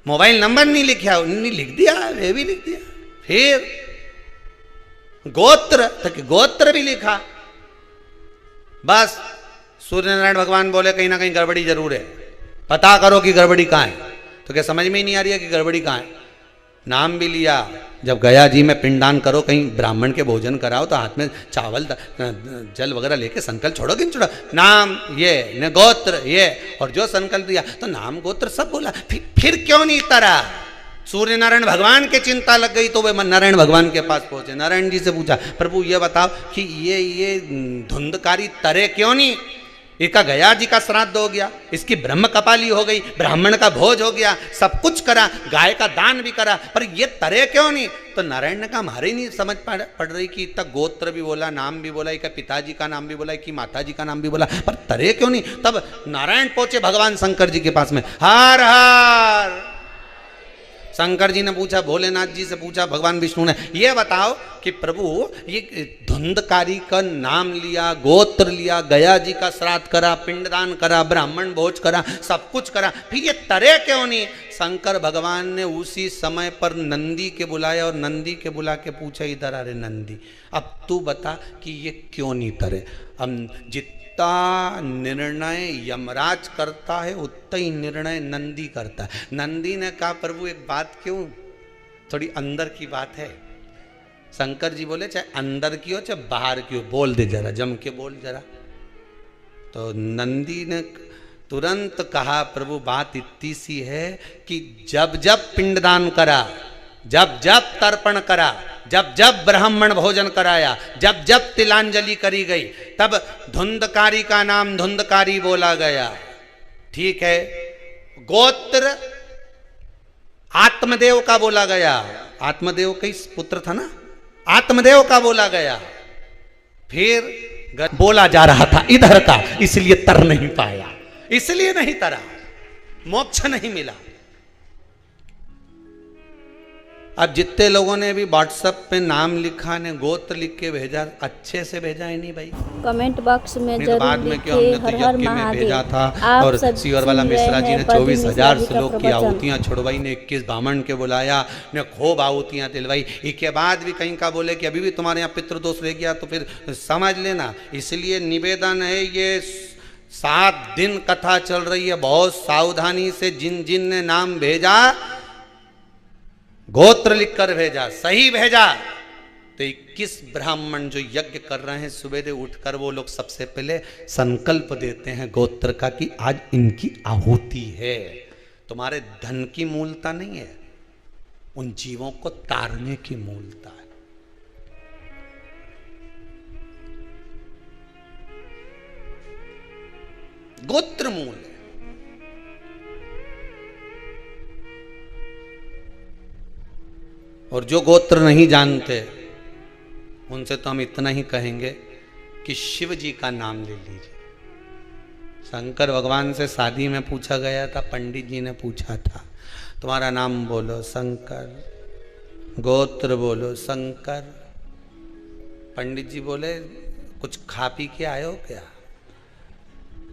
मोबाइल नंबर नहीं लिखा, नहीं लिख दिया, वे भी लिख दिया। फिर गोत्र तक गोत्र भी लिखा। बस सूर्य नारायण भगवान बोले कहीं ना कहीं गड़बड़ी जरूर है, पता करो कि गड़बड़ी कहाँ है। तो क्या समझ में ही नहीं आ रही है कि गड़बड़ी कहाँ है? नाम भी लिया। जब गया जी में पिंडदान करो, कहीं ब्राह्मण के भोजन कराओ तो हाथ में चावल जल वगैरह लेके संकल्प छोड़ो कि नहीं छोड़ो? नाम ये न गोत्र ये, और जो संकल्प दिया तो नाम गोत्र सब बोला। फिर क्यों नहीं तरा? सूर्य नारायण भगवान के चिंता लग गई तो वे नारायण भगवान के पास पहुंचे। नारायण जी से पूछा, प्रभु ये बताओ कि ये धुंधकारी तरे क्यों नहीं? इसका गया जी का श्राद्ध हो गया, इसकी ब्रह्म कपाली हो गई, ब्राह्मण का भोज हो गया, सब कुछ करा, गाय का दान भी करा, पर ये तरे क्यों नहीं? तो नारायण ने कहा हमारे नहीं समझ पड़ रही कि इतना गोत्र भी बोला, नाम भी बोला, इसका पिताजी का नाम भी बोला, कि माता जी का नाम भी बोला, पर तरे क्यों नहीं? तब नारायण पहुंचे भगवान शंकर जी के पास में। हर हर शंकर जी ने पूछा, भोलेनाथ जी से पूछा, भगवान विष्णु ने, ये बताओ कि प्रभु ये धुंधकारी का नाम लिया, गोत्र लिया, गया जी का श्राद्ध करा, पिंडदान करा, ब्राह्मण भोज करा, सब कुछ करा, फिर ये तरे क्यों नहीं? शंकर भगवान ने उसी समय पर नंदी के बुलाया और नंदी के बुला के पूछा, इधर अरे नंदी अब तू बता कि ये क्यों नहीं तरे? अब जितना निर्णय यमराज करता है उतना ही निर्णय नंदी करता है। नंदी ने कहा प्रभु एक बात क्यों, थोड़ी अंदर की बात है। शंकर जी बोले चाहे अंदर की हो चाहे बाहर की हो, बोल दे जरा, जम के बोल जरा। तो नंदी ने तुरंत कहा प्रभु बात इतनी सी है कि जब जब पिंडदान करा, जब जब तर्पण करा, जब जब ब्राह्मण भोजन कराया, जब जब तिलांजलि करी गई, तब धुंधकारी का नाम धुंधकारी बोला गया। ठीक है, गोत्र आत्मदेव का बोला गया, आत्मदेव का पुत्र था ना, आत्मदेव का बोला गया। फिर बोला जा रहा था इधर का, इसलिए तर नहीं पाया, इसलिए नहीं तरा, मोक्ष नहीं मिला। अब जितने लोगों ने भी व्हाट्सएप पे नाम लिखा ने गोत्र लिख के भेजा, अच्छे से भेजा है नहीं भाई? कमेंट बॉक्स में जरूर बाद में क्यों हमने तो यज्ञ में भेजा था। और सीवर वाला मिश्रा जी ने 24,000 श्लोक की आहुतियां छुड़वाई, ने 21 ब्राह्मण के बुलाया, ने खूब आहुतियां दिलवाई। इसके बाद भी कहीं का बोले कि अभी भी तुम्हारे यहाँ पितृदोष रह गया तो फिर समझ लेना। इसलिए निवेदन है, ये 7 दिन कथा चल रही है, बहुत सावधानी से जिन जिन ने नाम भेजा, गोत्र लिखकर भेजा, सही भेजा। तो 21 ब्राह्मण जो यज्ञ कर रहे हैं, सवेरे उठकर वो लोग सबसे पहले संकल्प देते हैं गोत्र का कि आज इनकी आहुति है। तुम्हारे धन की मूलता नहीं है, उन जीवों को तारने की मूलता है। गोत्र मूल है। और जो गोत्र नहीं जानते उनसे तो हम इतना ही कहेंगे कि शिव जी का नाम ले लीजिए। शंकर भगवान से शादी में पूछा गया था, पंडित जी ने पूछा था तुम्हारा नाम बोलो शंकर, गोत्र बोलो शंकर। पंडित जी बोले कुछ खा पी के आए हो क्या?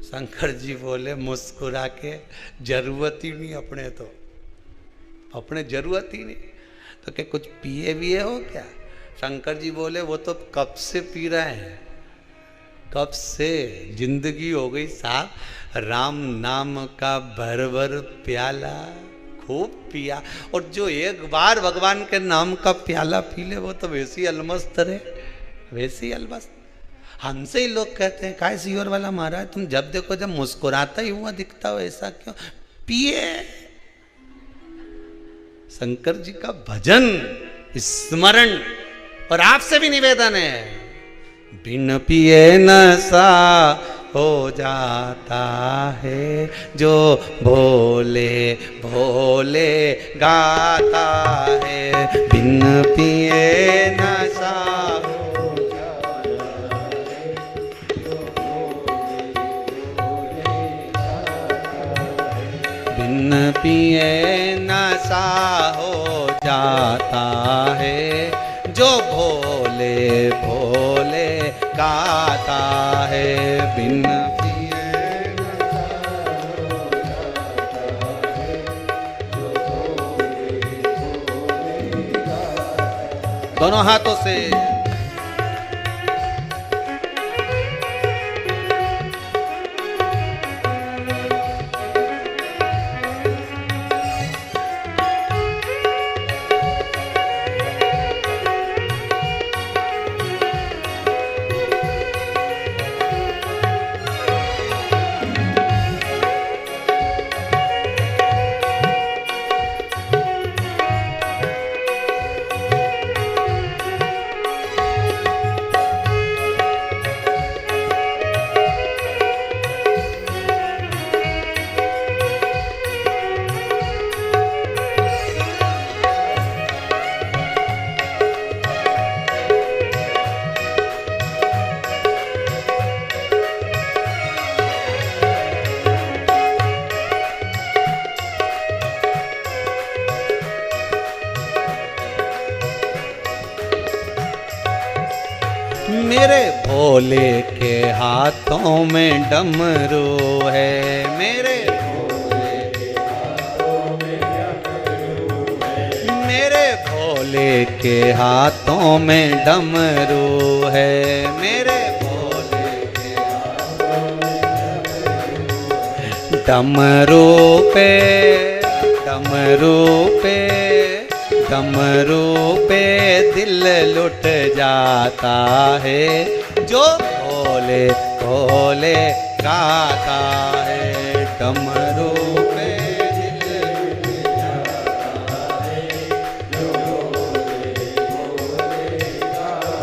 शंकर जी बोले मुस्कुरा के जरूरत ही नहीं अपने, तो अपने जरूरत ही नहीं, तो क्या कुछ पिए विए हो क्या? शंकर जी बोले वो तो कब से पी रहे हैं, कब से जिंदगी हो गई साहब, राम नाम का भर भर प्याला खूब पिया। और जो एक बार भगवान के नाम का प्याला पी ले वो तो वैसे ही अलमस्त रहे, वैसे ही अलमस्त। हमसे ही लोग कहते हैं काय सियोर वाला महाराज तुम जब देखो जब मुस्कुराता ही हुआ दिखता हो, ऐसा क्यों? पिए शंकर जी का भजन स्मरण। और आपसे भी निवेदन है, बिन पिए नशा हो जाता है जो भोले भोले गाता है, बिन पिए नशा हो जाता है जो भोले गाता है, बिन पिए नशा हो जाता है जो भोले भोले गाता है, बिन पिए नशा हो जाता है जो भोले भोले गाता है। दोनों हाथों से मेरे भोले के हाथों में डमरू है, मेरे भोले के हाथों में डमरू है, मेरे भोले के हाथों में डमरू है, मेरे भोले के हाथों में डमरू पे डमरू पे डमरू पे दिल लुट जाता है जो भोले भोले गाता है, डमरू पे दिल लुट जाता है जो भोले भोले गाता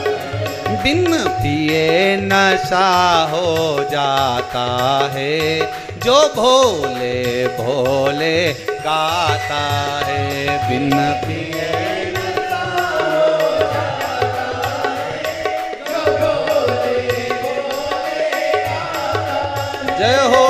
है, बिन पिए नशा हो जाता है जो भोले भोले गाता है, बिन पिए नशा हो जाता है जो भोले भोले गाता है। जय हो।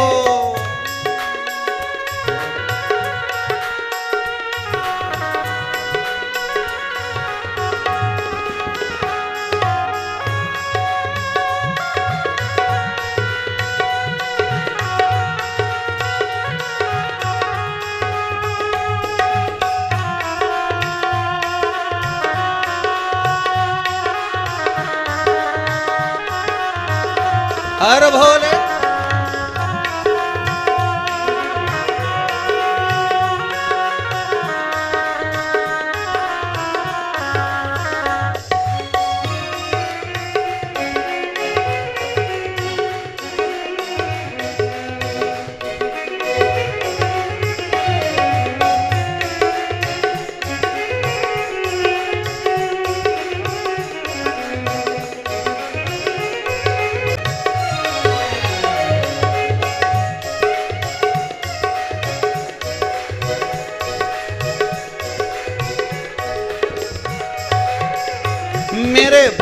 हर भोले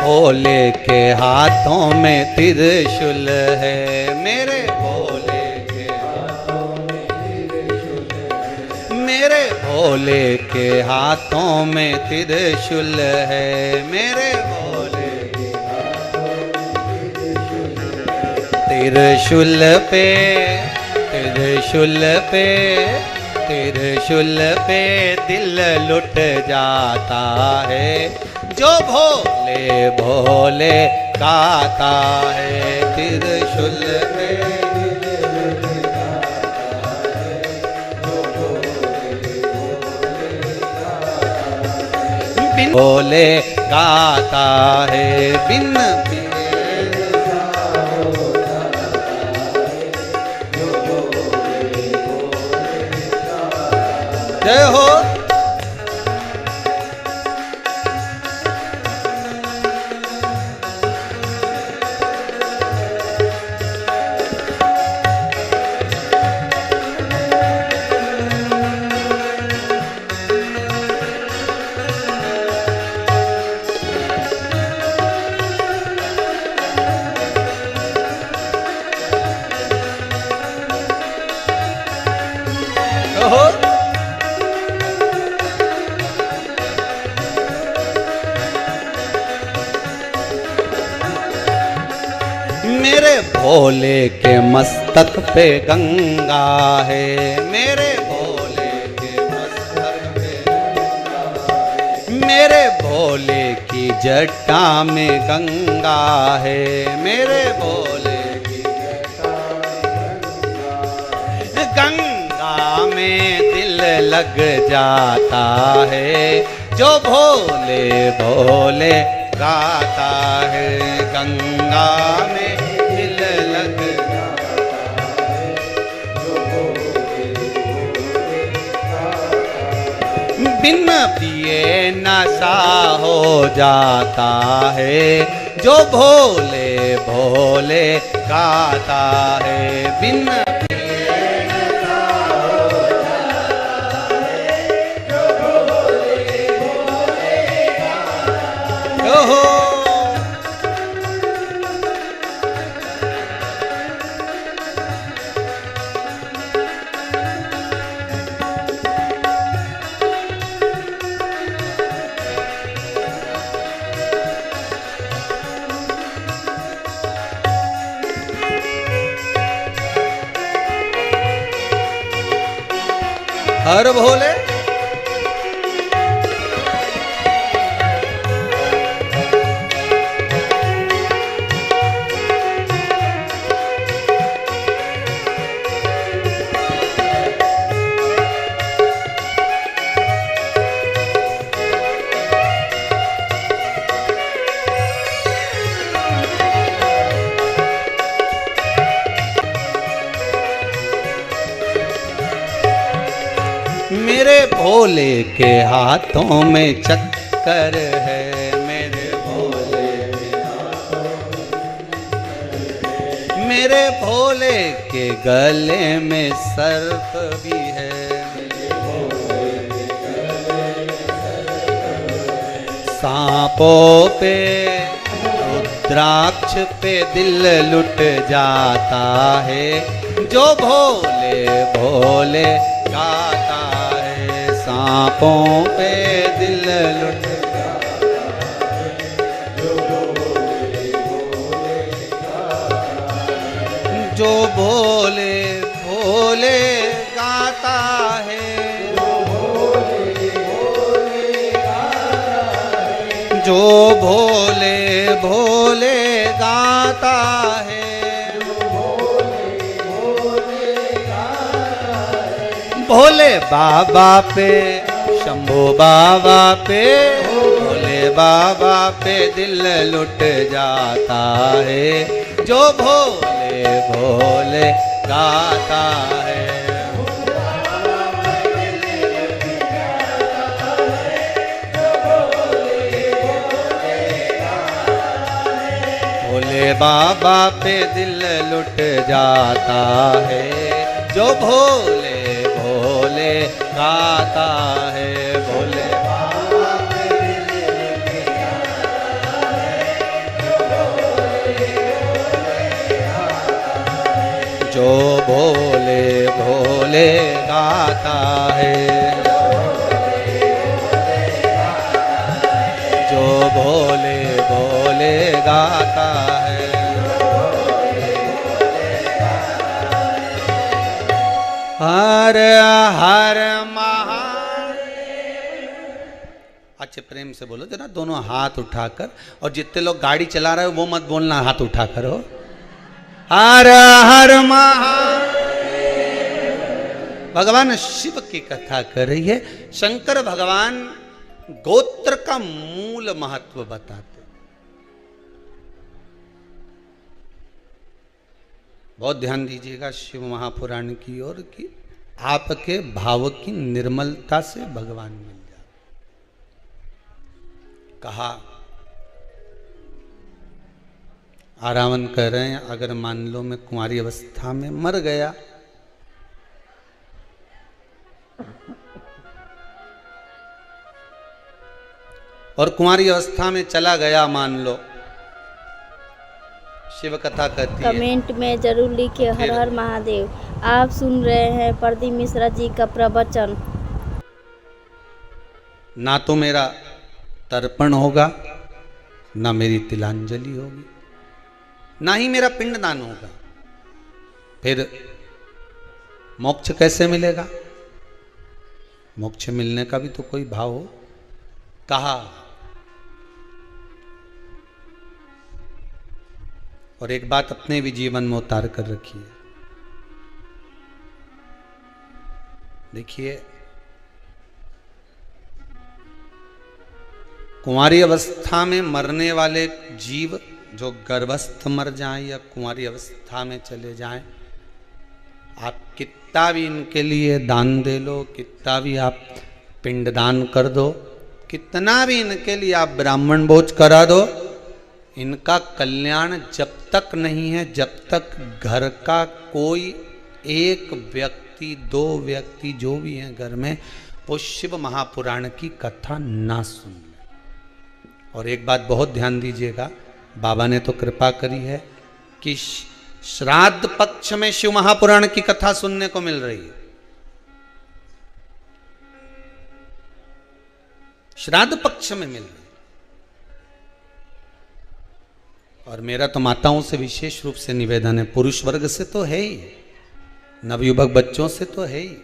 भोले के हाथों में त्रिशूल है, मेरे भोले के हाथों में त्रिशूल है, मेरे भोले के हाथों में त्रिशूल है, मेरे भोले के हाथों में त्रिशूल पे, त्रिशूल पे, त्रिशूल पे दिल लुट जाता है, जो भोले भोले गाता है, त्रिशूल पे दिल लुट जाता है, जो भोले भोले गाता है, बिन भोले गाता है, बिन जय हो। मेरे भोले के मस्तक पे गंगा है, मेरे भोले के मस्तक पे गंगा है, मेरे भोले की जटा में गंगा है, मेरे भोले की जटा में गंगा है, गंगा में दिल लग जाता है, जो भोले भोले गाता है, गंगा में दिल लग जाता है, जो भोले भोले गाता है, बिन पिए नशा हो जाता है, जो भोले भोले गाता है, बिन हर भोले मेरे भोले के हाथों में चक्कर है, मेरे भोले के हाथों में, मेरे भोले के गले में सर्प भी है, मेरे भोले के गले में सर्प है, सांपों पे रुद्राक्ष पे दिल लुट जाता है, जो भोले भोले गाता है, सांपों पे दिल लुट जाता है, जो भोले भोले गाता है, जो भोले भोले गाता है, जो भोले भोले गाता है, जो भोले भोले गाता है, भोले बाबा पे शंभो बाबा पे, भोले बाबा पे दिल लुट जाता है, जो भोले भोले गाता है, भोले बाबा पे दिल लुट जाता है, जो भोले भोले गाता है, भोले बाबा पे दिल लुट जाता है, जो भोले भोले गाता है, जो भोले भोले गाता है। हर हर महादेव। अच्छे प्रेम से बोलो जरा, दोनों हाथ उठाकर। और जितने लोग गाड़ी चला रहे हो वो मत बोलना हाथ उठाकर हो। हर हर महादेव। भगवान शिव की कथा कर रही है। शंकर भगवान गोत्र का मूल महत्व बताते। बहुत ध्यान दीजिएगा शिव महापुराण की ओर कि आपके भाव की निर्मलता से भगवान मिल जाए। कहा आरावन कह रहे हैं, अगर मान लो मैं कुंवारी अवस्था में मर गया और कुंवारी अवस्था में चला गया, मान लो, शिव कथा कहती है। कमेंट में जरूर लिखिए हर हर महादेव। आप सुन रहे हैं प्रदीप मिश्रा जी का प्रवचन। ना तो मेरा तर्पण होगा, ना मेरी तिलांजलि होगी, ना ही मेरा पिंडदान होगा, फिर मोक्ष कैसे मिलेगा? मोक्ष मिलने का भी तो कोई भाव हो। कहा और एक बात अपने भी जीवन में उतार कर रखिए। देखिए, कुंवारी अवस्था में मरने वाले जीव जो गर्भस्थ मर जाएं या कुंवारी अवस्था में चले जाएं, आप कितना भी इनके लिए दान दे लो, कितना भी आप पिंडदान कर दो, कितना भी इनके लिए आप ब्राह्मण भोज करा दो, इनका कल्याण जब तक नहीं है जब तक घर का कोई एक व्यक्ति, दो व्यक्ति जो भी हैं घर में, वो शिव महापुराण की कथा ना सुन। और एक बात बहुत ध्यान दीजिएगा, बाबा ने तो कृपा करी है कि श्राद्ध पक्ष में शिव महापुराण की कथा सुनने को मिल रही है। श्राद्ध पक्ष में मिल रही है। और मेरा तो माताओं से विशेष रूप से निवेदन है, पुरुष वर्ग से तो है ही, नवयुवक बच्चों से तो है ही,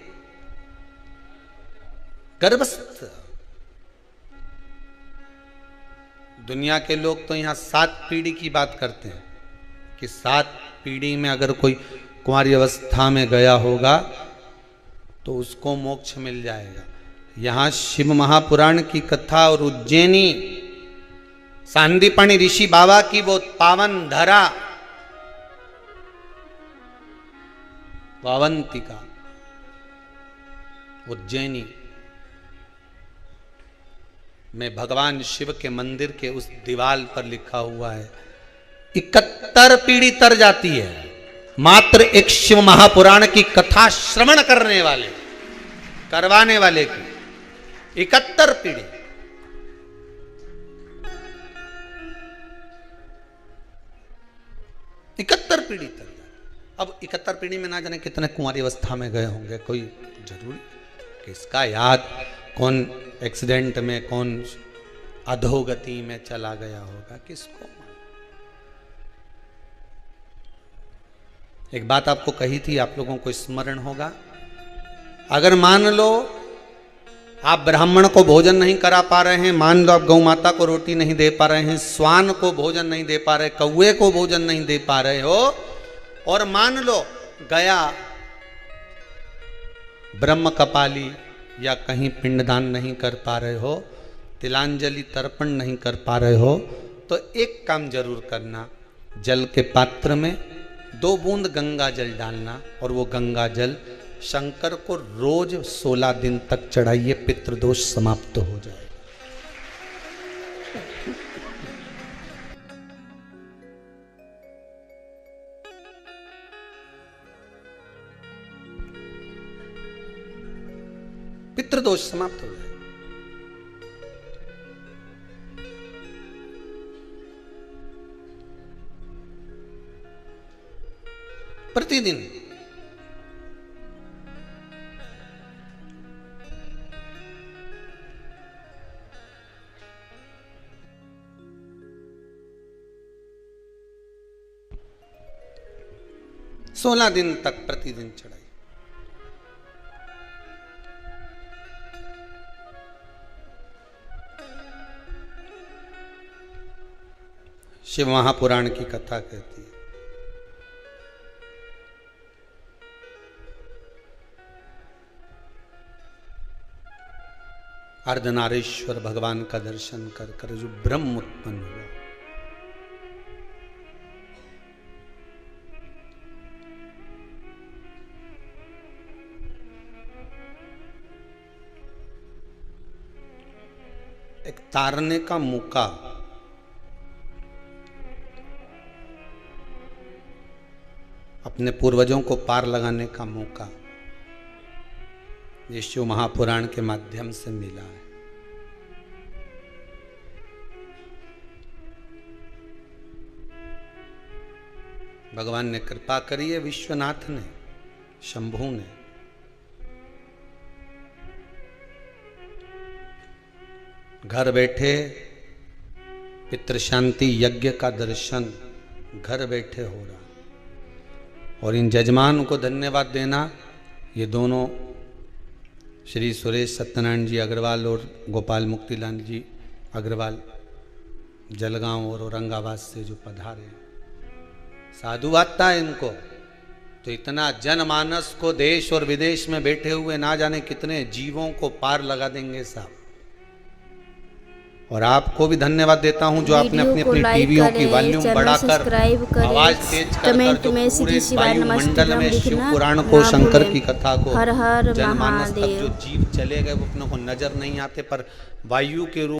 गर्भस्थ दुनिया के लोग तो यहां 7 पीढ़ी की बात करते हैं कि 7 पीढ़ी में अगर कोई कुंवारी अवस्था में गया होगा तो उसको मोक्ष मिल जाएगा। यहां शिव महापुराण की कथा और उज्जैनी सांदीपनी ऋषि बाबा की वो पावन धरा वावंतिका उज्जैनी में भगवान शिव के मंदिर के उस दीवाल पर लिखा हुआ है, 71 पीढ़ी तर जाती है मात्र एक शिव महापुराण की कथा श्रवण करने वाले, करवाने वाले की 71 पीढ़ी। इकहत्तर पीढ़ी तक। अब 71 पीढ़ी में ना जाने कितने कुंवारी अवस्था में गए होंगे, कोई जरूरी किसका याद, कौन एक्सीडेंट में, कौन अधोगति में चला गया होगा, किसको। एक बात आपको कही थी, आप लोगों को स्मरण होगा, अगर मान लो आप ब्राह्मण को भोजन नहीं करा पा रहे हैं, मान लो आप गौ माता को रोटी नहीं दे पा रहे हैं, स्वान को भोजन नहीं दे पा रहे, कौवे को भोजन नहीं दे पा रहे हो, और मान लो गया ब्रह्म कपाली या कहीं पिंडदान नहीं कर पा रहे हो, तिलांजलि तर्पण नहीं कर पा रहे हो, तो एक काम जरूर करना, जल के पात्र में 2 बूंद गंगा जल डालना और वो गंगा जल शंकर को रोज 16 दिन तक चढ़ाइए, पितृदोष समाप्त हो जाए। पितृदोष समाप्त हो जाए। प्रतिदिन 16 दिन तक प्रतिदिन चढ़ाई। शिव महापुराण की कथा कहती है, अर्धनारीश्वर भगवान का दर्शन कर कर जो ब्रह्म उत्पन्न हुआ, एक तारने का मौका, अपने पूर्वजों को पार लगाने का मौका ये शिव महापुराण के माध्यम से मिला है। भगवान ने कृपा करी है, विश्वनाथ ने, शंभू ने। घर बैठे पितृ शांति यज्ञ का दर्शन घर बैठे हो रहा, और इन जजमान को धन्यवाद देना, ये दोनों श्री सुरेश सत्यनारायण जी अग्रवाल और गोपाल मुक्तिलाल जी अग्रवाल जलगांव और औरंगाबाद से जो पधारे, साधुवादता है इनको। तो इतना जनमानस को देश और विदेश में बैठे हुए ना जाने कितने जीवों को पार लगा देंगे साहब। और आपको भी धन्यवाद देता हूं जो आपने अपनी अपनी टीवियों की वॉल्यूम बढ़ाकर, आवाज तेज कर जो पूरे वायुमंडल में शिव पुराण को, शंकर की कथा को, जनमानस तक जो जीव चले गए वो अपने को नजर नहीं आते, पर वायु के रूप